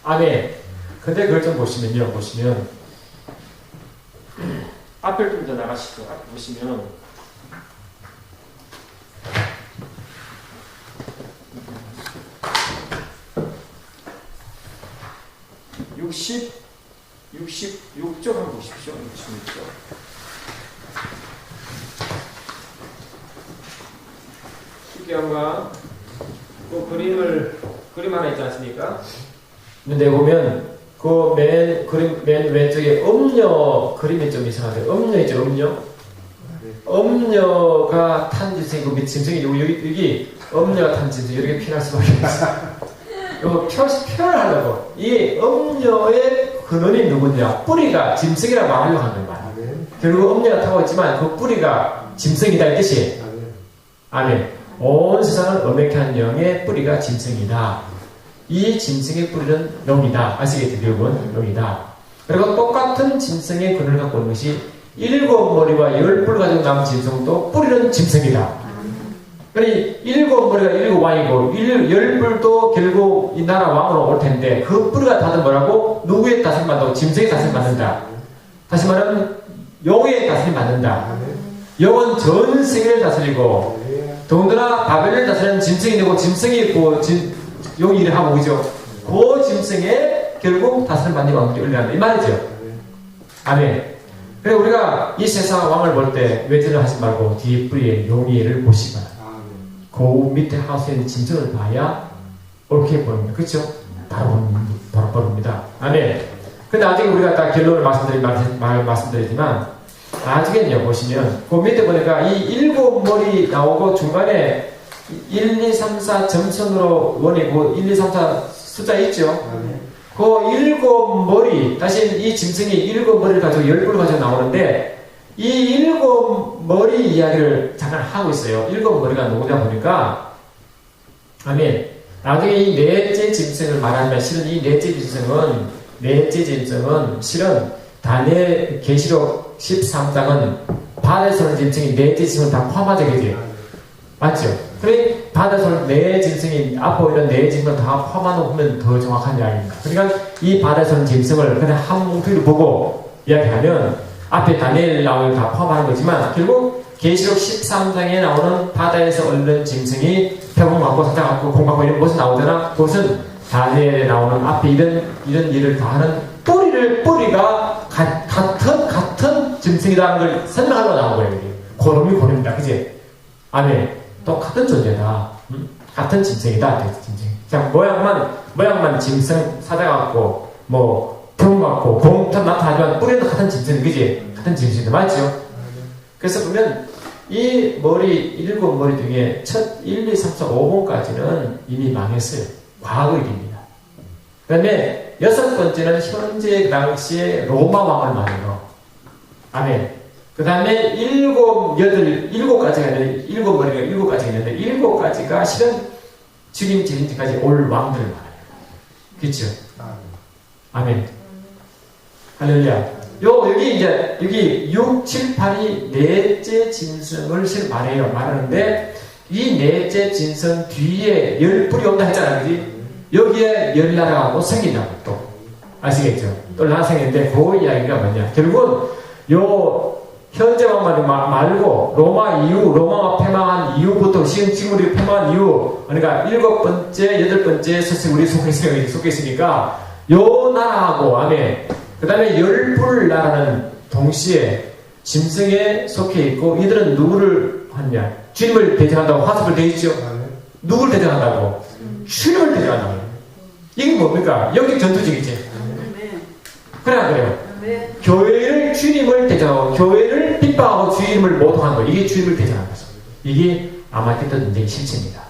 아멘. 근데 그걸 좀 보시면 앞을 좀 더 나가시죠. 앞에 보시면 66쪽 한번 보십시오. 66쪽. 쉽게 한번 그 그림 하나 있지 않습니까? 근데 보면 그 맨 왼쪽에 음녀 그림이 좀 이상한데 음녀 있죠? 음녀가 탄 짐승이고 밑 짐승이 여기 음녀가 탄 짐승 이렇게 표현할 수밖에 없어요. 이거 표현하려고 이 음녀의 근원이 누구냐? 뿌리가 짐승이라고 말하려고 하는 거야. 결국 음녀가 타고 있지만 그 뿌리가 짐승이다 이 뜻이에요. 아멘. 온 세상을 엄하게 한 영의 뿌리가 짐승이다. 이 짐승의 뿌리는 용이다. 아시겠죠? 결국은 용이다. 그리고 똑같은 짐승의 근원을 갖고 있는 것이 7머리와 10뿔 가지고 남은 짐승도 뿌리는 짐승이다. 그러니 7머리가 7왕이고 10뿔도 결국 이 나라 왕으로 올 텐데 그 뿌리가 다들 뭐라고? 누구의 다스림 받는다고? 짐승의 다스림 받는다. 다시 말하면 용의 다스림 받는다. 용은 전 세계를 다스리고 더군다나 바벨론을 다스리는 짐승이 되고 짐승이 용이 일을 하고 그죠? 그 짐승에 결국 다스림 받는 왕들이 올라간다 이 말이죠. 아멘. 그래 우리가 이 세상 왕을 볼 때 외전을 하지 말고 뒤에 뿌리에 용의 일을 보시거나 그 밑에 하우스에 있는 짐승을 봐야 옳게 보입니다. 그렇죠? 바로 보입니다. 아멘. 근데 아직 우리가 다 결론을 말씀드리지만 나중에는요 보시면 그 밑에 보니까 이 7머리 나오고 중간에 1, 2, 3, 4 점선으로 원이고 1, 2, 3, 4 숫자 있죠? 그 7머리 다시 이 짐승이 7머리를 가지고 10뿔을 가지고 나오는데 이 7머리 이야기를 잠깐 하고 있어요. 7머리가 누구냐 보니까 아멘. 나중에 이 넷째 짐승을 말하면 실은 이 넷째 짐승은 실은 다니엘 계시록 13장은 바다에서 오는 짐승이 넷째 짐승을 다 포함하죠. 그지? 맞죠? 그래 바다에서 오는 네 짐승이 앞에 있는 네 짐승을 다 포함하고 보면 더 정확한 이야기입니다. 그러니까 이 바다에서 오는 짐승을 그냥 한 뭉텅이로 보고 이야기하면 앞에 다니엘 나오는 다 포함하는 거지만 결국 계시록 13장에 나오는 바다에서 얻는 짐승이 표범같고 사자같고 공같고 이런 것이 나오잖아. 그것은 다니엘에 나오는 앞에 이런 일을 다 하는 뿌리가 같은 짐승이라는 걸 설명하려고 나온 거예요. 고름입니다. 그지? 아멘. 똑같은 존재다. 같은 짐승이다. 짐승. 자, 모양만 짐승 사자 같고 병 같고 공처럼 나타나지만 뿌리는 같은 짐승, 그지? 같은 짐승인데 맞죠? 그래서 보면 이 일곱 머리 중에 첫 1, 2, 3, 4, 5번까지는 이미 망했어요. 과거 일입니다. 그 다음에 6번째는 현재 당시에 로마 왕을 말하는 거. 아멘. 그 다음에 7가지가 있는데, 7가지가 있는데, 7가지가 실은 주님 재림까지 올 왕들을 말해요. 그렇죠? 아멘. 할렐루야. 여기 6, 7, 8이 넷째 짐승을 실은 말하는데, 이 넷째 짐승 뒤에 10뿔이 온다 했잖아, 그지? 여기에 10나라가 생긴다고 또. 아시겠죠? 또 나라 생기는데, 그 이야기가 뭐냐. 결국은, 현재 왕만 말고, 로마가 패망한 이후부터, 지금 우리 패망한 이후, 그러니까 7번째, 8번째 서식 우리 속에 있으니까, 요 나라하고, 아멘. 그 다음에 10뿔 나라는 동시에 짐승에 속해 있고, 이들은 누구를 하느냐? 주님을 대적한다고 화살을 대있죠? 누구를 대적한다고? 주님을 대적한다고. 이게 뭡니까? 영적 전투적이지. 그래, 안 그래요? 교회를 주님을 대적하고, 교회를 핍박하고 주님을 모독하는 거. 이게 주님을 대적하는 거죠. 이게 아마겟돈 전쟁의 실체입니다.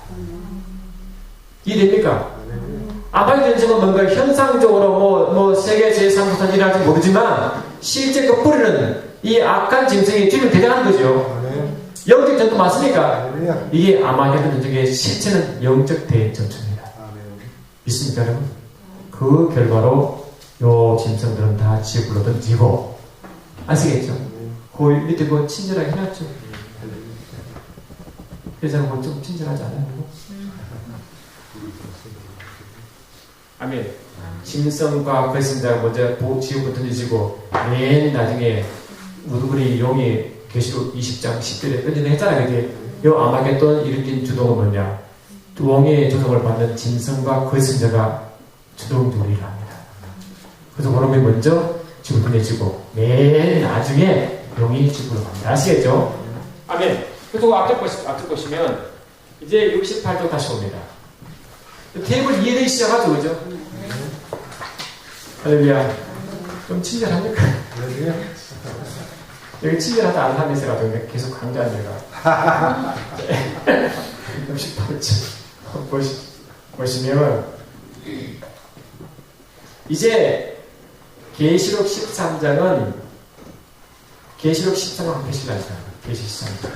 이해됩니까? 아마겟돈 전쟁은 뭔가 현상적으로 세계 제3부터 일할지 모르지만, 실제 그 뿌리는 이 악한 짐승이 주님을 대적하는 거죠. 영적 전투 맞습니까? 이게 아마겟돈 전쟁의 실체는 영적 대전투입니다. 믿습니까, 여러분? 그 결과로 요 짐승들은 다 지옥으로 던지고, 아시겠죠? 그 밑에 그 친절하게 해놨죠? 그래서 좀 친절하지 않아요? 아멘. 짐승과 거신자가 먼저 지옥으로 던지고, 맨 나중에 우리 용이 계시록 20장 10절에 던지는 했잖아요. 이게 요 아마겟돈 일으킨 주동은 뭐냐? 왕의 조성을 받는 짐승과 거신자가 주동들이라 합니다. 그래서 그놈이 먼저 지옥으로 던져지고, 맨 나중에 용이 지옥으로 갑니다. 아시겠죠? 아멘. 그리고 앞쪽 보시면 이제 68쪽 다시 옵니다. 테이블 이해되기 시작하죠, 그죠? 할렐루야. 좀 친절합니까? 여기 친절하다 안 하는 데서 가지고 계속 강조한 데가. 68쪽 보시면 이제 계시록 13장은 계시록 13장 한 페이지 나죠. 계시록 13장.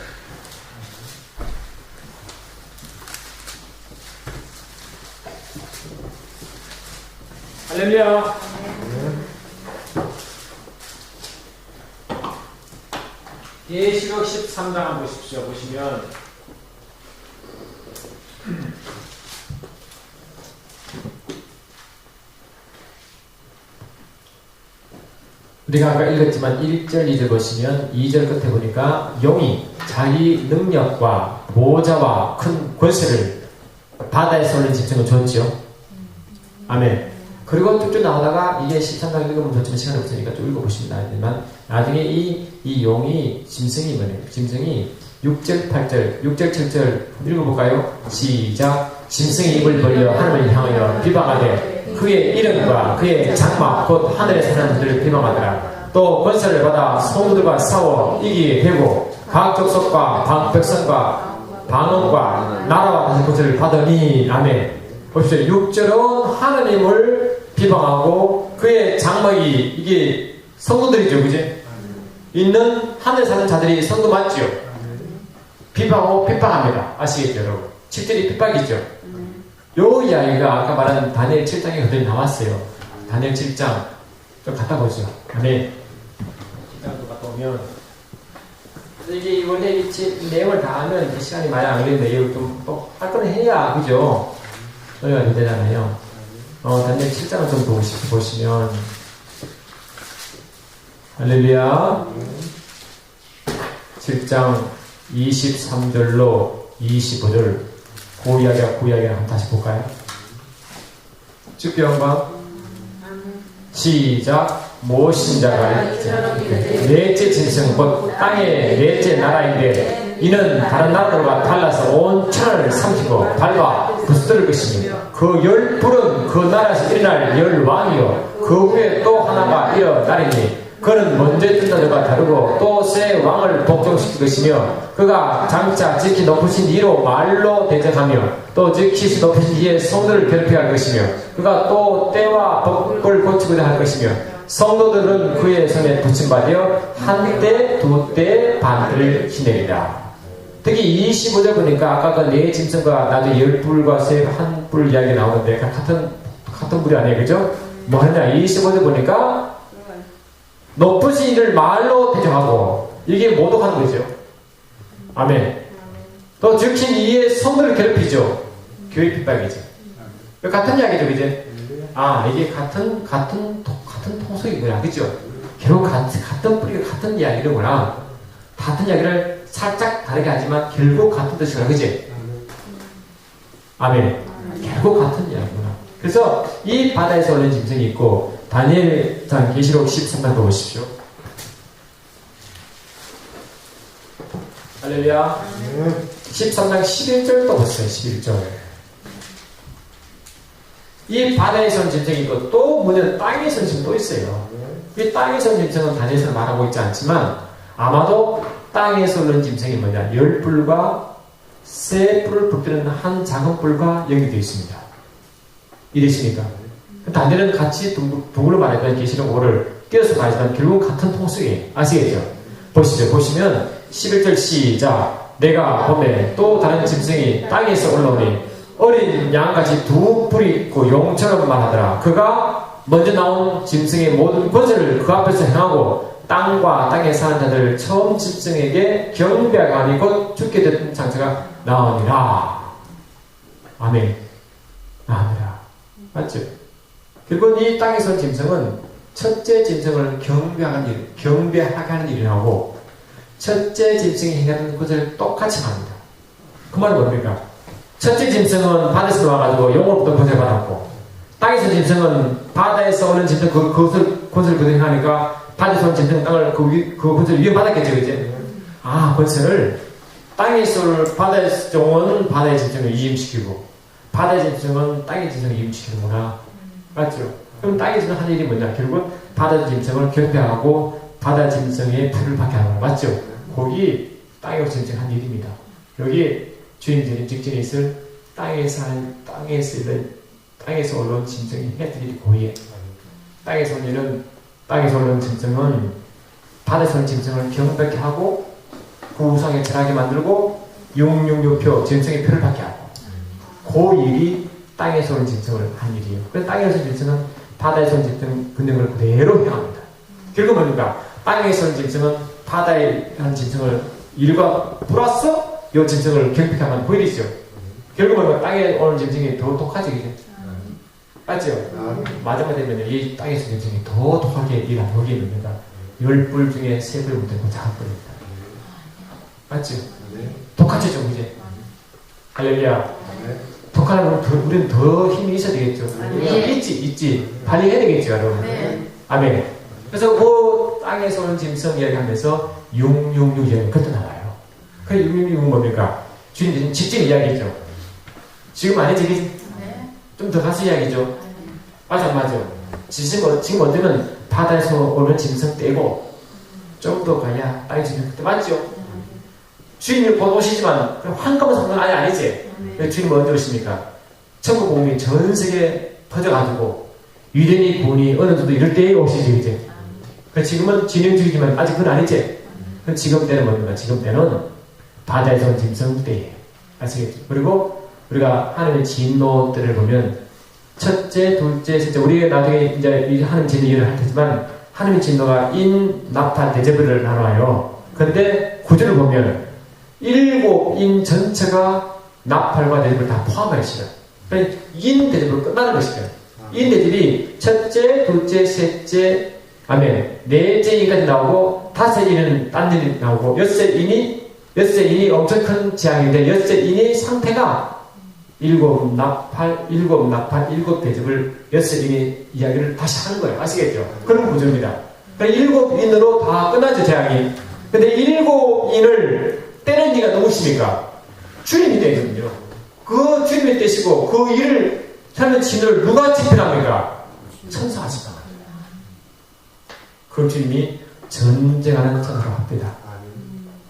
할렐루야. 계시록 13장 한번 보십시오. 보시면 우리가 아까 읽었지만 1절, 2절 보시면 2절 끝에 보니까 용이 자기 능력과 보좌와 큰 권세를 바다에서 올린 짐승을 줬죠. 아멘. 그리고 쭉쭉 나오다가 이게 13장 읽으면 좋지만 시간이 없으니까 좀 읽어보시면 알지만 나중에 이 용이 짐승이 뭐예요? 짐승이 6절, 8절, 6절, 7절 읽어볼까요? 시작. 짐승이 입을 벌려 하늘을 향하여 비방하되 그의 이름과 그의 장막 곧 하늘에 사는 자들을 비방하더라. 또 권세를 받아 성도들과 싸워 이기게 되고 각 족속과 백성과 방언과 나라와 다시 권세를 받으니. 아멘. 보십시오. 6절은 하나님을 비방하고 그의 장막이 이게 성도들이죠, 그지? 있는 하늘에 사는 자들이 성도 맞죠? 비방하고 핍박합니다. 아시겠죠, 여러분? 7절이 핍박이죠. 요 이야기가 아까 말한 다니엘 7장에 그대로 나왔어요. 다니엘 7장 좀 갖다 보죠. 아멘. 7장도 갔다 오면 이게 원래 이 내용을 다 하면 시간이 많이 안 걸리는데 이거 좀 할 거는 해야, 그죠? 소리가 되잖아요. 다니엘 7장을 좀 보시면 할렐루야. 7장 23절로 25절 그 이야기를 한번 다시 볼까요? 쭉교 한번 시작. 모신자가 넷째 짐승 곧 땅의 넷째 나라인데 이는 다른 나라들과 달라서 온 천하를 삼키고 밟아 부수들 것이며 그 열 뿔은 그 나라에서 일어날 열 왕이요 그 후에 또 하나가 일어나리니 그는 먼저 뜬 자들과 다르고 또 새 왕을 복종시킬 것이며 그가 장차 지키 높으신 이로 말로 대적하며 또 지키 높으신 이의 성도를 괴롭혀할 것이며 그가 또 때와 법을 고치고자 할 것이며 성도들은 그의 손에 붙임받아 한때 두때 반대를 지내리라. 특히 25절 보니까 아까 그 네 짐승과 나도 열 뿔과 새 한 뿔 이야기 나오는데 같은 뿔이 아니에요, 그죠? 뭐 하냐? 25절 보니까 높으신 이를 말로 대적하고 이게 모독하는 거죠. 아멘. 또 지킨 이의 성도를 괴롭히죠. 교회 핍박이죠. 같은 이야기죠, 그제? 아, 이게 같은 통속이구나, 그죠? 결국 같은 뿌리가 같은 이야기로구나. 같은 이야기를 살짝 다르게 하지만 결국 같은 뜻이구나, 그지? 아멘. 결국 같은 이야기구나. 그래서 이 바다에서 오는 짐승이 있고 다니엘상 계시록 13장 보십시오. 할렐루야. 13장 11절도 보세요. 11절. 이 바다에서 온 짐승이 있고 또 문제는 땅에서 온 짐승도 있어요. 이 땅에서 온 짐승은 다니엘서 말하고 있지 않지만 아마도 땅에서 오는 짐승이 뭐냐? 열 뿔과 새 뿔을 붙이는 한 작은 뿔과 연결되어 있습니다. 이랬으니까 다니엘은 같이 동물로 말했던 계시록 5를 띄어서 말했지만 결국 같은 통속이에요. 아시겠죠? 보시죠. 보시면 11절 시작. 내가 보매 또 다른 짐승이 땅에서 올라오니 어린 양같이 두 뿔이 있고 용처럼 말하더라. 그가 먼저 나온 짐승의 모든 권세를 그 앞에서 행하고 땅과 땅에 사는 자들 처음 짐승에게 경배하니 곧 죽게 된 장차가 나오니라. 아멘. 나오니라. 맞죠? 그리고 이 땅에서 짐승은 첫째 짐승을 경배하게 하는 일을 하고 첫째 짐승이 행하는 것을 똑같이 합니다. 그 말은 뭡니까? 첫째 짐승은 바다에서 나와가지고 영으로부터 권세를 받았고 땅에서 짐승은 바다에서 오는 짐승 그것을 그대로 행하니까 바다에서 오는 짐승은 땅을 그 권세를 위협받았겠죠, 그제? 아, 권세를 땅에서 바다에서 온 바다의 짐승을 이임시키고 바다의 짐승은 땅의 짐승을 이임시키는구나. 맞죠? 그럼 땅의 짐승 하는 일이 뭐냐? 결국 바다의 짐승을 경배하고 바다 짐승의 풀을 받게 하는 거야. 맞죠? 거기 땅의 짐승 한 일입니다. 여기 주인들이 직전에 있을 땅에서 올라온 짐승이 해드릴 일이 고이해. 땅에서 올라온 짐승은 바다에서 온 짐승을 경배케 하고 그 우상에 절하게 만들고 666표 짐승의 표를 받게 하고 그 일이 땅에서 온 짐승을 한 일이에요. 그래서 땅에서 온 짐승은 바다에서 온 짐승 근력을 그대로 행합니다. 결국 뭡니까? 땅에서 온 짐승은 바다에 한 짐승을 일과 플러스 이 짐승을 경배하면 보이죠. 결국 뭡니까? 땅에 오는 짐승이 더 독하지, 그죠? 맞죠? 마지막 되면 이 땅에서 온 짐승이 더 독하게 일하는 거기에 뭡니까? 10뿔 중에 3뿔 못되고 작은 뿔입니다. 맞죠? 독하죠, 좀 이제. 할렐루야. 독하려면 우리는 더 힘이 있어야 되겠죠. 있지. 발휘해야 되겠죠, 여러분. 아멘. 그래서 그 땅에서 오는 짐승 이야기하면서 666 이야기 그때 나와요. 그 666은 뭡니까? 주님들은 직접 이야기죠. 지금 아니지? 좀 더 가서 이야기죠. 맞아. 지금 언제는 바다에서 오는 짐승 떼고 좀 더 가야 땅의 짐승 그때 맞죠? 주인을 곧 오시지만 한꺼번에 상관 아니지? 주인은 언제 오십니까? 천국 복음이 전 세계에 퍼져가지고 유대인이 구원이 어느 정도 이럴 때에 오시지, 이제. 지금은 진행중이지만 아직 그건 아니지? 지금 때는 뭡니까? 지금 때는 바다에서 온 짐승 때예요. 아시겠죠? 그리고 우리가 하나님의 진노 때를 보면 첫째, 둘째, 셋째 우리가 나중에 이제 하나님 진노 일을 할 테지만 하나님의 진노가 인, 나팔, 데제벨을 나눠요. 그런데 구절을 보면 7인 전체가 나팔과 데제벨을 다 포함할 것이다. 그러니까 인, 데제벨로 끝나는 것이다. 인, 데제벨이 첫째, 둘째, 셋째, 아멘. 넷째 인까지 나오고, 다섯 인은 딴 일이 나오고, 여섯 인이 엄청 큰 재앙인데, 여섯 인이 상태가 일곱 나팔, 일곱 대접을 여섯 인이 이야기를 다시 하는 거예요. 아시겠죠? 그런 구조입니다. 그러니까 일곱 인으로 다 끝나죠, 재앙이. 근데 일곱 인을 때는 이가 누구십니까? 주님이 되거든요. 그 주님이 되시고, 그 일을 하는 진을 누가 집행합니까? 천사가 집행합니다. 그 주님이 전쟁하는 천사로 합니다.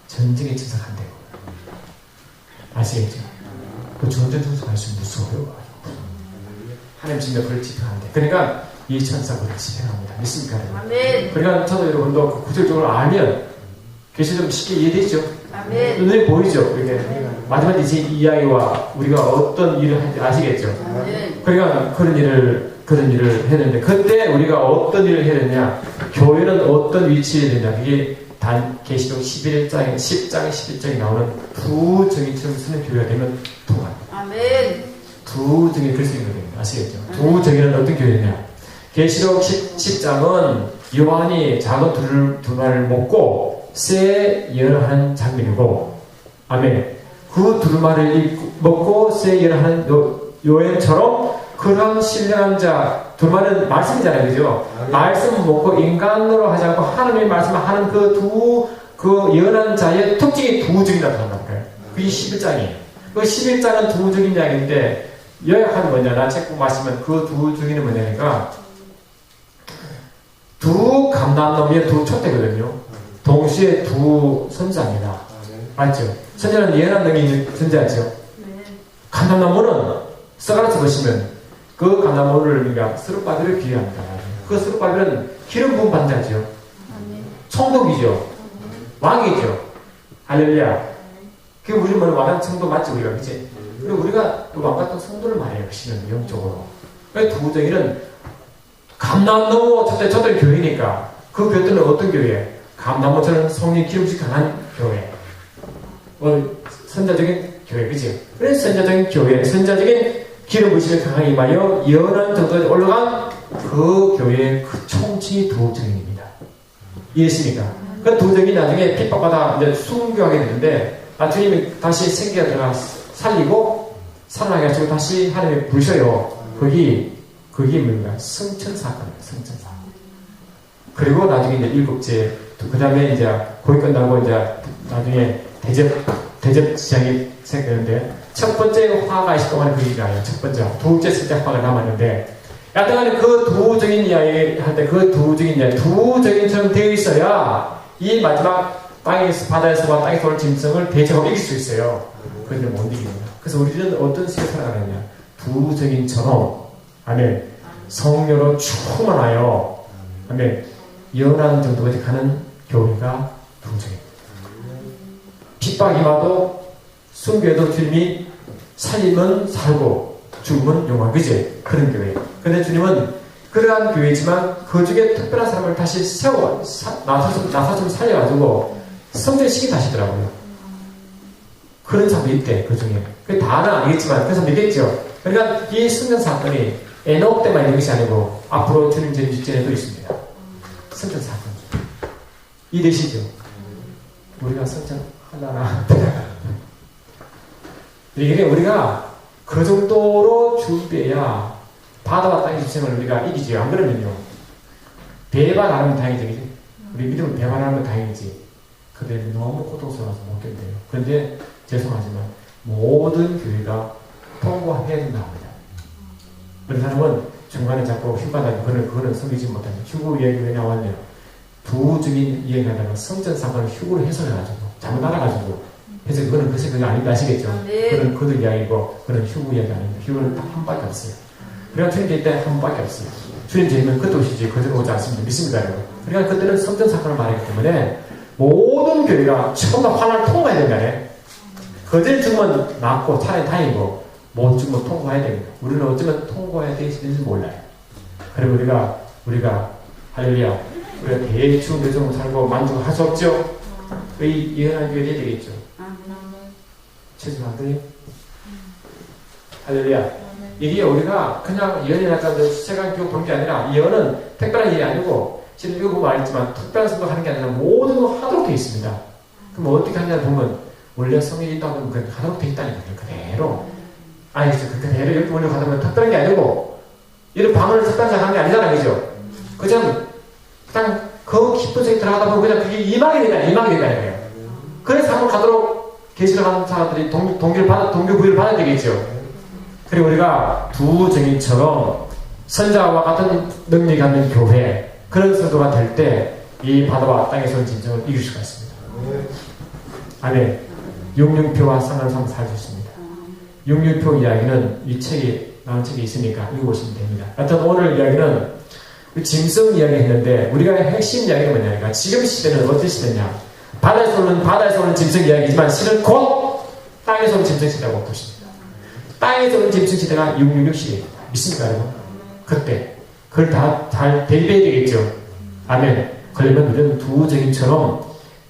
전쟁의 천사가 한대요. 아시겠죠? 그 전쟁 천사가 있으면 무서워요. 하나님 진짜 그를 집행한대. 그러니까 이 천사가 그를 집행합니다. 믿습니까? 아멘. 그러니까 저도 여러분도 그 구체적으로 알면 글씨 좀 쉽게 이해되죠? 아멘. 눈에 보이죠? 이렇게 마지막 이제 이 이야기와 우리가 어떤 일을 할지 아시겠죠? 아멘. 그러니까 그런 일을 해야 되는데 그때 우리가 어떤 일을 해야 되냐? 교회는 어떤 위치에 되냐? 그게 계시록 10장 11장에 나오는 두 정의처럼 쓰는 교회가 되면 통합니다. 아멘. 두 정의 글쓰는 거예요. 아시겠죠? 두 정의는 어떤 교회냐? 계시록 10장은 요한이 작은 두루마리를 먹고 새 열하는 장면이고, 아멘. 그 두루마리를 먹고 새 열하는 요한처럼 그런 신령한 자, 두루마리는 말씀이잖아요, 그죠? 말씀 먹고 인간으로 하지 않고 하나님의 말씀을 하는 그 연한 자의 특징이 두 적이 나타난다는 거예요. 그게 11장이에요. 그 11장은 두 적인 이야기인데, 요약하는 뭐냐, 나 책 공부하시면 그 두 적이는 뭐냐니까, 두 감남놈이 두 촛대거든요. 동시에 두 선자입니다. 맞죠? 선자는 예언한 능이 선자죠. 감남나무는 썩어라서 보시면 그 감남나무를 우리가 스룹바벨을 비유합니다. 그 스룹바벨은 기름 부은 반자죠. 총독이죠. 왕이죠. 할렐루야. 그 우리 뭐 왕한 성도 맞죠, 우리가, 그치? 그리고 우리가 또 왕 같은 성도를 말해요, 실은 영적으로. 그러니까 두 정의는 감남나무 저때 교회니까 그 교회는 어떤 교회? 감남나무처럼 성령 기름이 강한 교회. 선자적인 교회, 그치? 그래서 선자적인 교회, 선자적인 기름 부심이 강하게 임하여 예언한 정도에 올라간 그 교회의 그 총칭이 두 정입니다. 이해했습니까? 그 두 정이 나중에 핍박받아 이제 순교하게 되는데, 주님이 다시 생기가 들어가 살리고 살아나게 하시고 다시 하나님이 부르셔요. 그게 뭔가 성천사건이에요. 성천사. 그리고 나중에 이제 일곱째, 그 다음에 이제 거기 끝나고 이제 나중에 대접 지장이 생기는데, 첫 번째 화가 있을 동안에 그 얘기가 아니에요. 첫 번째, 둘째, 셋째 화가 남았는데, 여튼간에 그 두적인 이야기 할 때 그 두적인 이야기, 두적인처럼 되어 있어야 이 마지막 바다에서와 땅에서 올 짐승을 대적하고 이길 수 있어요. 그런데 못 이깁니다. 그래서 우리는 어떤 식으로 살아가느냐? 두적인처럼, 아멘, 성령으로 충만하여, 아멘, 연한 정도까지 가는 교회가 두적입니다. 핍박이 와도 순교해도 주님이 살림은 살고 죽음은 영원, 그지? 그런 교회. 근데 주님은 그러한 교회지만 그 중에 특별한 사람을 다시 나서 좀 살려가지고 성전시키게 하시더라고요. 그런 사람도 있대, 그 중에. 그 다는 아니겠지만, 그래서 믿겠죠. 그러니까 이 성전 사건이 에녹 때만 있는 것이 아니고 앞으로 주님 재림 직전에도 있습니다. 성전 사건. 이해되시죠? 우리가 성전 하나나 이게 우리가 그 정도로 준비해야 바다와 땅의 주생을 우리가 이기지. 안 그러면요, 배만 하면 다행이지. 우리 믿음을 배만 하면 다행이지. 근데 너무 고통스러워서 못 견뎌요. 그런데 죄송하지만 모든 교회가 통과해야 된답니다. 그런 사람은 중간에 자꾸 휴가다니고 그거는 섬기지 못합니다. 휴구 얘기 왜 나왔냐? 두 증인 이야기하다가 성전 사건을 휴구로 해석해가지고 잘못 알아가지고 해서 그거는 그게 아닌가 아시겠죠? 그건 그들 이야기고 그건 휴구 이야기 아닙니다. 휴구는 딱 한 밖에 없어요. 그러니까 주님 될 때 한 밖에 없어요. 주님 되면 그때 오시지 그들 오지 않습니다. 믿습니다, 여러분. 그러니까 그때는 성전 사건을 말하기 때문에 모든 교회가 처음부터 환란을 통과해야 된다네. 거절 죽으면 낫고 차라리 다행이고 못 죽으면 통과해야 됩니다. 우리는 어쩌면 통과해야 되는지 몰라요. 그리고 우리가 할렐루야, 우리가 대충 대충 살고 만족할 수 없죠. 이 예언한 교회 돼야 되겠죠. 최소 안 돼요? 할렐루야. 이게 우리가 그냥 예언이라고 해서 세간 교육 본 게 아니라, 예언은 특별한 일이 아니고 지금 이거 보면 알겠지만 특별한 성도하는 게 아니라 모든 거 하도록 되어 있습니다. 그럼 어떻게 하냐 보면 원래 성경이 있다고 하면 그냥 하도록 되어 있다는 거예요. 그대로. 아니 그대로 이렇게 올려 가다 보면 특별한 게 아니고 이런 방언을 특별한 하는 게 아니잖아요. 그죠? 그냥 그 깊은 속에 들어가다 보면 그냥 그게 이망이 된다는 거예요. 그래서 한번 가도록 계시를 하는 사람들이 동기부여를 받아야 되겠죠. 그리고 우리가 두 증인처럼 선자와 같은 능력이 갖는 교회, 그런 성도가 될 때 이 바다와 땅에서 온 진정을 이길 수가 있습니다. 아멘. 육륜표와 상관을 한번 살펴보겠습니다. 육륜표 이야기는 이 책이 나온 책이 있으니까 읽어보시면 됩니다. 하여튼 오늘 이야기는 짐승 이야기 했는데 우리가 핵심 이야기는 뭐냐니까 지금 시대는 어떤 시대냐? 바다에서 오는 짐승 이야기지만 실은 곧 땅에서 오는 짐승 시대라고 보십니다. 땅에서 오는 짐승 시대가 666 시대입니다. 믿습니까 여러분? 그때 그걸 다 잘 대비해야 되겠죠. 아멘. 그러면 우리는 두 증인처럼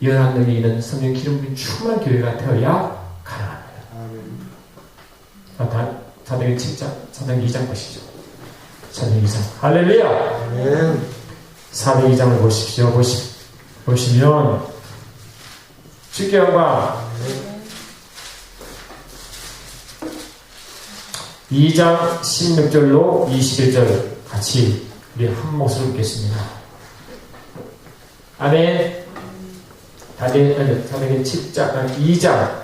연한 능이 있는 성령 기름이 충만한 교회가 되어야 가능합니다. 사도행 7장, 사도행 2장 보시죠. 사도행 2장. 할렐루야! 사도행 2장을 보십시오. 보시면 주께 영광. 2장 16절로 21절 같이 우리 한 목소리로 읽겠습니다. 아멘. 사도행 2장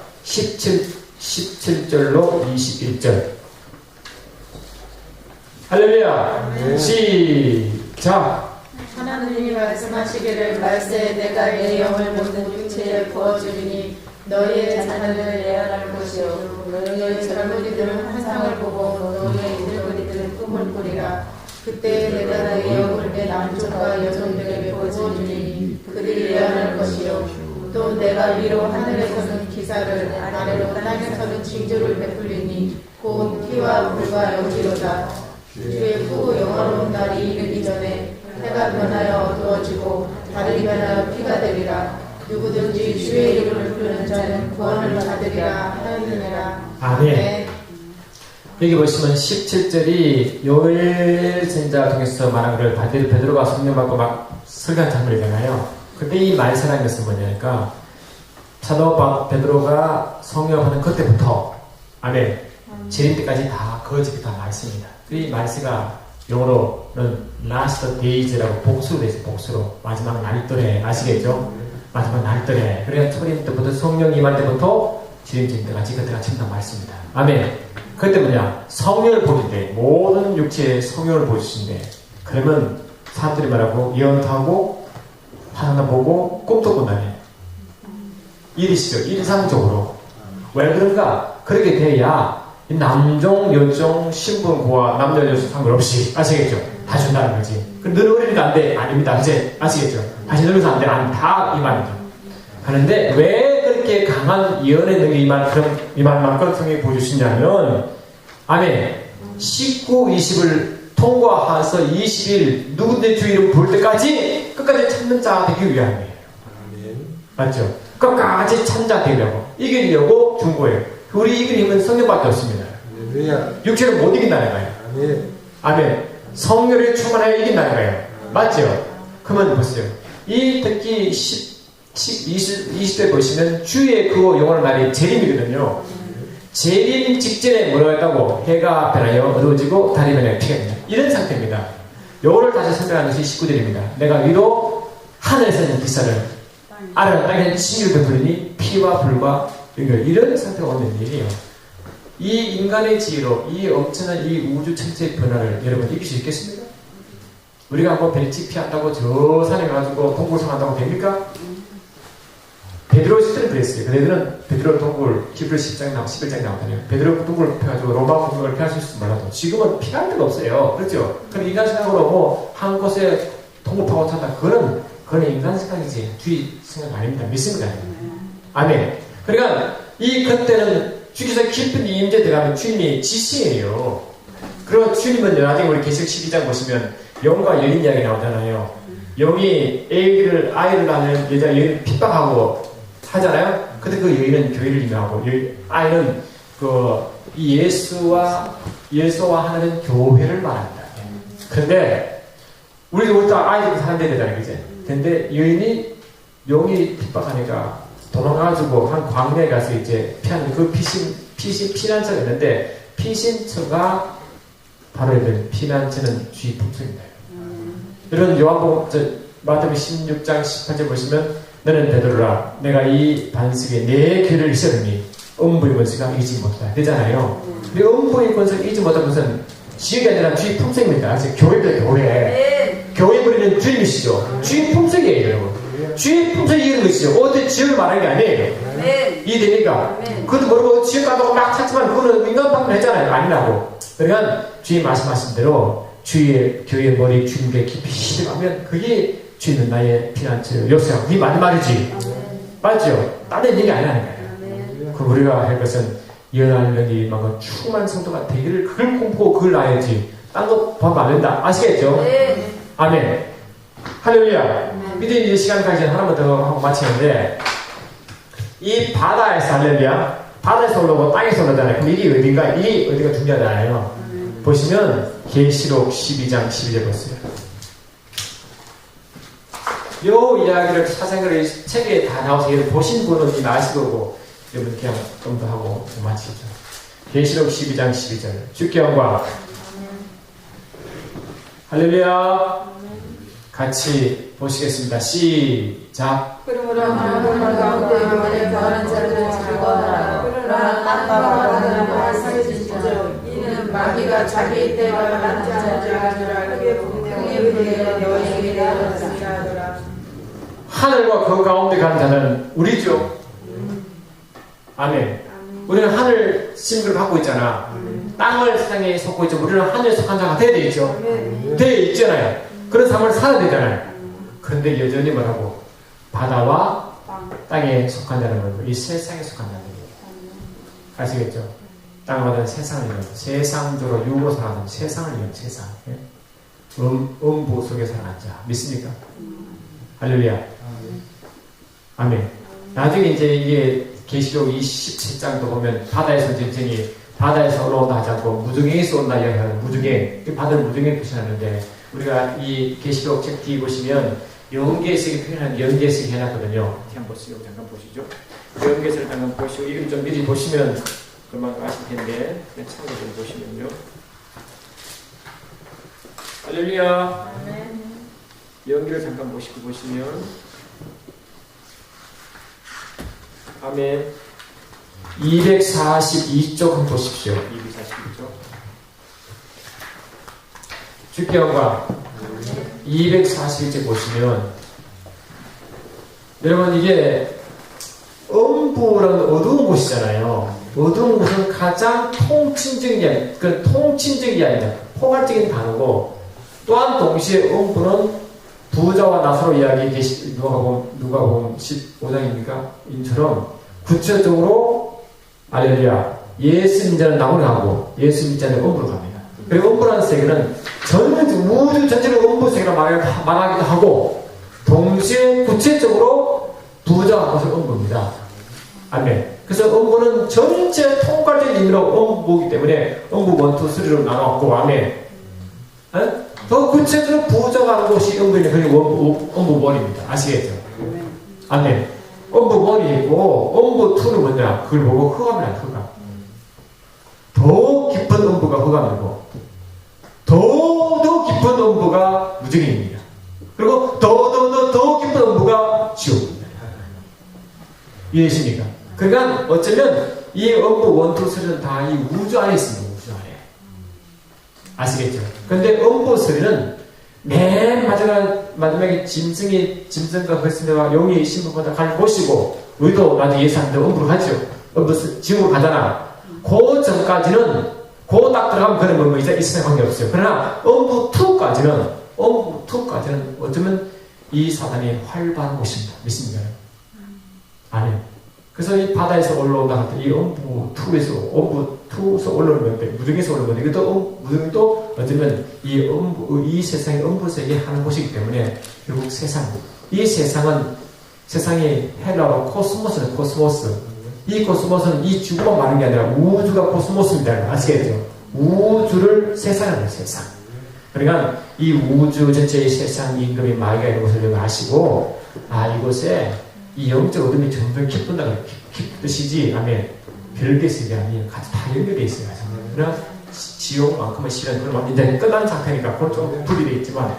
17절로 21절. 할렐루야. 시작. 하나님이 말씀하시기를 말세 내가 내 영을 모든 육체에 부어주리니 너희의 자녀를 예언할 것이요 너희의 젊은이들은 환상을 보고 너희의 늙은이들은 꿈을 꾸리라. 그때 내가 내 영을 내 남종과 여종들에게 부어주리니 그들이 예언할 것이요 또 내가 위로 하늘에서는 기사를 아래로 땅에서는 징조를 베풀리니 곧 피와 불과 연기로다. 주의 크고 영화로운 날이 이르기 전에 해가 변하여 어두워지고 달이 변하여 피가 되리라. 누구든지 주의 이름을 부르는 자는 구원을 받으리라 하였느니라. 아멘. 네. 여기 보시면 17절이 요엘 선지자 통해서 말한 것을 베드로가 성령 받고 막 설교한 장면이잖아요. 근데 이 말세라는 것은 뭐냐니까 사도 베드로가 성령 받은 그때부터 아멘 재림 때까지 다 거짓이 다 말씀입니다. 이 말세가 영어로는 last days라고 복수로 되어 있어요. 복수로 마지막 날더래 아시겠죠? 마지막 날더래. 그러니까 초림 때부터 성령 임할 때부터 재림 때까지 그때가 전부 다 말씀입니다. 아멘. 그때 뭐냐? 성령을 보실 모든 육체의 성령을 보시는데 그러면 사람들이 말하고 예언도 하고 하나 보고 꿈도 꾼다네. 일이시죠. 일상적으로. 왜 그런가? 그렇게 돼야 남종, 여종, 신분고와 남자, 여종 상관없이 아시겠죠? 다 준다는 거지. 늘 어리니까 안 돼. 아닙니다. 이제 아시겠죠? 다시 늙어서 안 돼. 아니, 다 이 말입니다. 하는데 왜 그렇게 강한 예언의 능력이 이만큼 성령이 보여주시냐면 아멘 19, 20을 통과해서 20일 누구든지 주 이름 부를 때까지 끝까지 찾는 자 되기 위한 거예요. 맞죠? 끝까지 찾는 자 되려고 이기려고 준 거예요. 우리 이길 힘은 성령밖에 없습니다. 육체를 못 이긴다는 거예요. 아멘. 성령에 충만하여 이긴다는 거예요. 맞죠? 그러면 보세요. 이 특히 20대 보시면 주의 그 영원한 날이 재림이거든요. 재림 직전에 뭐라고 했다고? 해가 변하여 어두워지고 달이 변하여 피가 됩니다. 이런 상태입니다. 요거를 다시 설명하는 것이 19절입니다. 내가 위로 하늘에서는 기사를 아래로 땅에는 징조를 베풀으니 피와 불과 이런 상태가 오는 일이에요. 이 인간의 지혜로 이 엄청난 이 우주 전체의 변화를 여러분 이길 수 있겠습니까? 우리가 한번 벨치 피한다고 저 산에 가가지고 동굴성 한다고 됩니까? 베드로 시절은 그랬어요. 그들은 베드로 동굴 히브리 10장에 나오고 11장에 나오거든요. 베드로 동굴을 피해가지고 로마 공격을 피할 수 있을지 몰라도 지금은 피할 데가 없어요. 그렇죠? 그럼 인간 생각으로 뭐 한 곳에 동굴 파고 찾다 그건 인간 생각이지 주의 생각 아닙니다. 믿습니다. 아멘. 그러니까 이 그때는 주께서 깊은 이 임재 들어가면 주님이 지시예요. 그리고 주님은 나중에 우리 계시록 12장 보시면 영과 여인 이야기 나오잖아요. 영이 아이를 낳는 여자 여인을 핍박하고 하잖아요. 근데 그 여인은 교회를 임하고 아이는 예수와 하나님 교회를 말합니다. 그런데 우리도 다 아이들 사람들이 되잖아요, 그지? 근데 여인이 용이 핍박하니까 도망가가지고 한 광야에 가서 이제 피하는 그 피난처가 있는데 피신처가 바로 이런 피난처는 주의 품성입니다. 이런 요한복음 마태복음 16장 18절 보시면 너는 베드로라 내가 이 반석에 내 귀를 세우니 음부의 권세가 이기지 못하다 되잖아요. 근데 음부의 권세가 이기지 못한 것은 지역이 아니라 주의 품성입니다. 교회입니다. 교회. 교회 부리는 주님이시죠. 주의 품성이에요, 여러분. 주의 품성이 이기는 것이죠. 어디 지역을 말하는 게 아니에요. 이해되니까. 그것도 모르고 지역 가다가 막 찾지만 그거는 인간 방문 했잖아요. 아니라고. 그러니까 주님 말씀하신 대로 주의 교회의 머리 주님께 깊이 시름하면 그게 주님은 나의 피난처 요새야. 그게 맞는 말이지. 맞죠? 다른 얘기 아니라는 거예요. 그 우리가 할 것은 연하는 만큼 충만한 성도가 되기를 그걸 공부하고 그걸 놔야지. 딴 거 보면 안 된다. 아시겠죠? 아멘. 할렐루야. 이제 시간 가기 전에 하나만 더 하고 마치는데 이 바다에서 할렐루야. 바다에서 올라오고 땅에서 올라오잖아요. 그럼 이게 어딘가? 이게 어디가 중요하잖아요. 보시면 계시록 12장 12절 보세요. 요 이야기를 사생을 책에 다 나와서 보신 분은 이미 아실 거고 여러분 그냥 좀 더 하고 마치죠. 계시록 12장 12절 주께 영광. 할렐루야. 같이 보시겠습니다. 시작. 그러므로 하나님 가운데 다른 자들은 즐거워하라. 그러나 땅과 바다는 말씀이시죠. 이는 마귀가 자기 때가 낫지 않은 줄 알게 분명히 그에게 너희에게 되었으리라 하더라. 하늘과 그 가운데 가는 자는 우리죠. 아멘. 우리는 하늘 심을 갖고 있잖아. 땅을 세상에 속고 있죠. 우리는 하늘에 속한 자가 되어 있죠. 되어 있잖아요. 그런 삶을 살아야 되잖아요. 그런데 여전히 뭐라고? 바다와 땅에 속한 자는 뭐고? 이 세상에 속한 자는 아시겠죠? 땅과 세상을 이용 세상적으로 유고 살아가는 세상을 이용 세상. 음부 속에 살아간 자 믿습니까? 할렐루야. 아멘. 나중에 이제 이게 계시록 27장도 보면 바다에서 전쟁이 바다에서 올라온다 하지 않고 무중행에서 온다 이야기하는 무중행. 바다를 무중행 표현하는데 우리가 이 계시록 책 뒤에 보시면 영계색이 표현한 영계색이 해놨거든요. 한번 보시죠. 잠깐 보시죠. 영계색을 잠깐 보시고 이걸 좀 미리 보시면 금방 아실 텐데 참고 좀 보시면요. 할렐루야. 영계를 잠깐 보시면 아멘. 242쪽 한번 보십시오. 242쪽. 주께 영광. 241쪽 보시면 여러분 이게 음부는 어두운 곳이잖아요. 어두운 곳은 가장 통칭적인 이야기, 그 통칭적인 이야기다. 포괄적인 단어고 또한 동시에 음부는 부자와 나사로 이야기 누가복음 15장입니까? 인처럼 구체적으로 알렐루야 예수 믿자는 나무를 가고 예수 믿자는 음부로 갑니다. 그리고 음부라는 세계는 우주 전체를 음부 세계로 말하기도 하고 동시에 구체적으로 부자와 것을 음부입니다. 아멘. 그래서 음부는 전체 통괄적인 의미로 음부이기 때문에 음부 1, 2, 3로 나눠왔고 아멘. 더 구체적으로 부자가 하는 곳이 음부인데 그게 음부 1입니다. 아시겠죠? 아멘. 음부 1이 있고 음부 2는 뭐냐? 그걸 보고 흑암이란 흑암. 더 깊은 음부가 흑암이고 더 깊은 음부가 무정행입니다. 그리고 더 깊은 음부가 지옥입니다. 이해되십니까? 그러니까 어쩌면 이 음부 1, 2, 3는 다 이 우주 안에 있습니다. 우주 안에. 아시겠죠? 근데 음부 3는 맨 마지막에 짐승과 걸신대와 용이 신부보다 갈 곳이고 우리도 나중에 예수한테 음부로 가죠. 음부 지옥으로 가잖아. 그 전까지는 그 딱 들어가면 그런 뭐 이제 있으면 관계없어요. 그러나 음부 2까지는 어쩌면 이 사단이 활발한 곳입니다. 믿습니까? 아멘. 그래서 이 바다에서 올라온다 할 때 이 음부 2에서 올라오는 건데 무중에서 올라오는 건데 이것도 무중도 어쩌면 이 세상의 음부 세계에 하는 곳이기 때문에 결국 이 세상이 헬라어로 코스모스는 코스모스. 이 코스모스는 이 지구만 많은 게 아니라 우주가 코스모스입니다. 아시겠죠? 우주를 세상이라는 세상. 그러니까 이 우주 전체의 세상 임금이 마귀가 있는 것을 여러분 아시고, 이곳에 이 영적 어둠이 점점 깊은다는 뜻이지, 아멘. 별개서 이게 아니에요. 같이 다 연결되어 있어요. 그러나 지옥만큼은 실은 그런 이제 끝나는 상태니까 그건 좀 분리되어 있지만,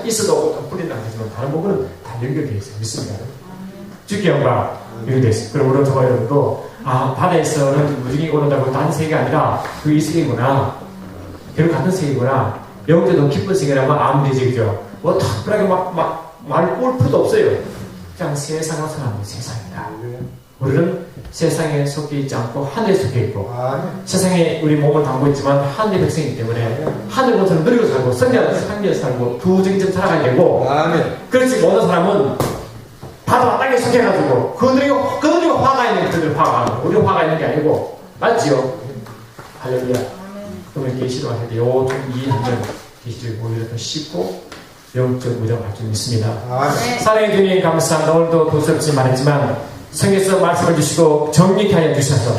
있어도 좀 분리는 하지만 다른 부분은 다 연결되어 있어요. 믿습니다. 주께 영광 연결되어 있어요. 그럼 우리 저와 여러분도 바다에서는 무중이 오른다고 딴 세계가 아니라 그 이 세계구나. 결국 같은 세계구나. 영도 너무 기쁜 세계라면 아무 되지, 그죠? 뭐 특별하게 말 올 필요도 없어요. 그냥 세상을 사는 세상이다. 우리는 세상에 속해 있지 않고 하늘에 속해 있고, 세상에 우리 몸을 담고 있지만 하늘의 백성이기 때문에 하늘 것을 누리고 살고 성리에 살고 부정점 살아가야 되고, 그렇지 못한 사람은 바다와 땅에 속해가지고 그들이 화가 있는 그들 화가, 우리 화가 있는 게 아니고, 맞지요? 할렐루야. 그러면 계시로 할 때 요 좀 이해하면 계시를 오히려 더 쉽고 영적 무장할 줄 믿습니다. 사랑의 주님 감사합니다. 오늘도 도스럽지 말했지만 성경에서 말씀을 주시고 정리케 하여 주셔서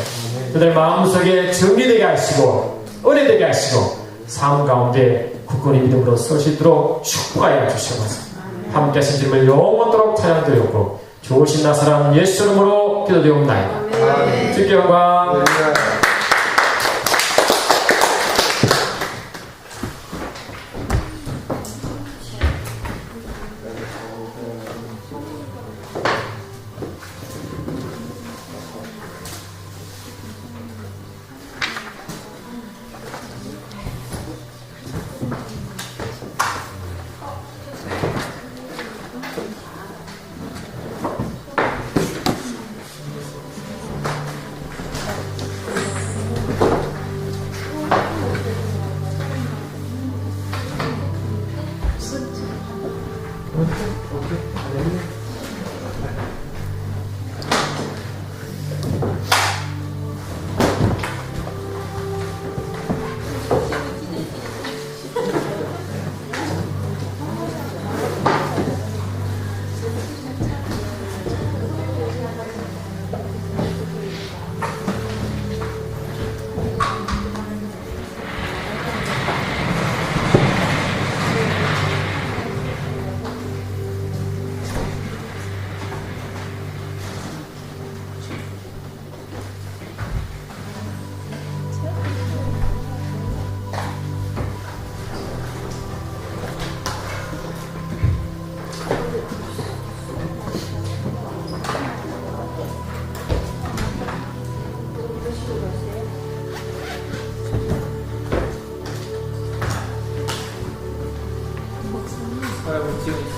그들 마음속에 정리되게 하시고 은혜되게 하시고 삶 가운데 굳건히 믿음으로 설 수 있도록 축복하여 주시옵소서. 함께 하신 주님을 영원토록 찬양드렸고 좋으신 나사람 예수 이름으로 기도드리옵나이다. 주께 영광.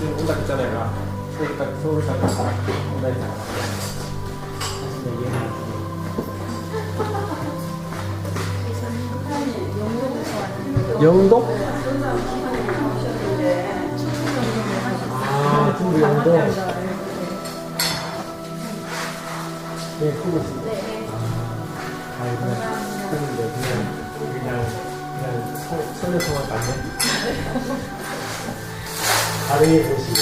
지금 온다 했잖아요. 서울 살다가 온다 했잖아. 영도? 중국 영도. 네, 크고 있습니다. 그냥 설레통화 같네. 다르게 보시고.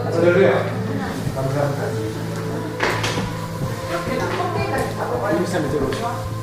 할렐루야. 감사합니다. 이렇게 1 3 들어오시죠.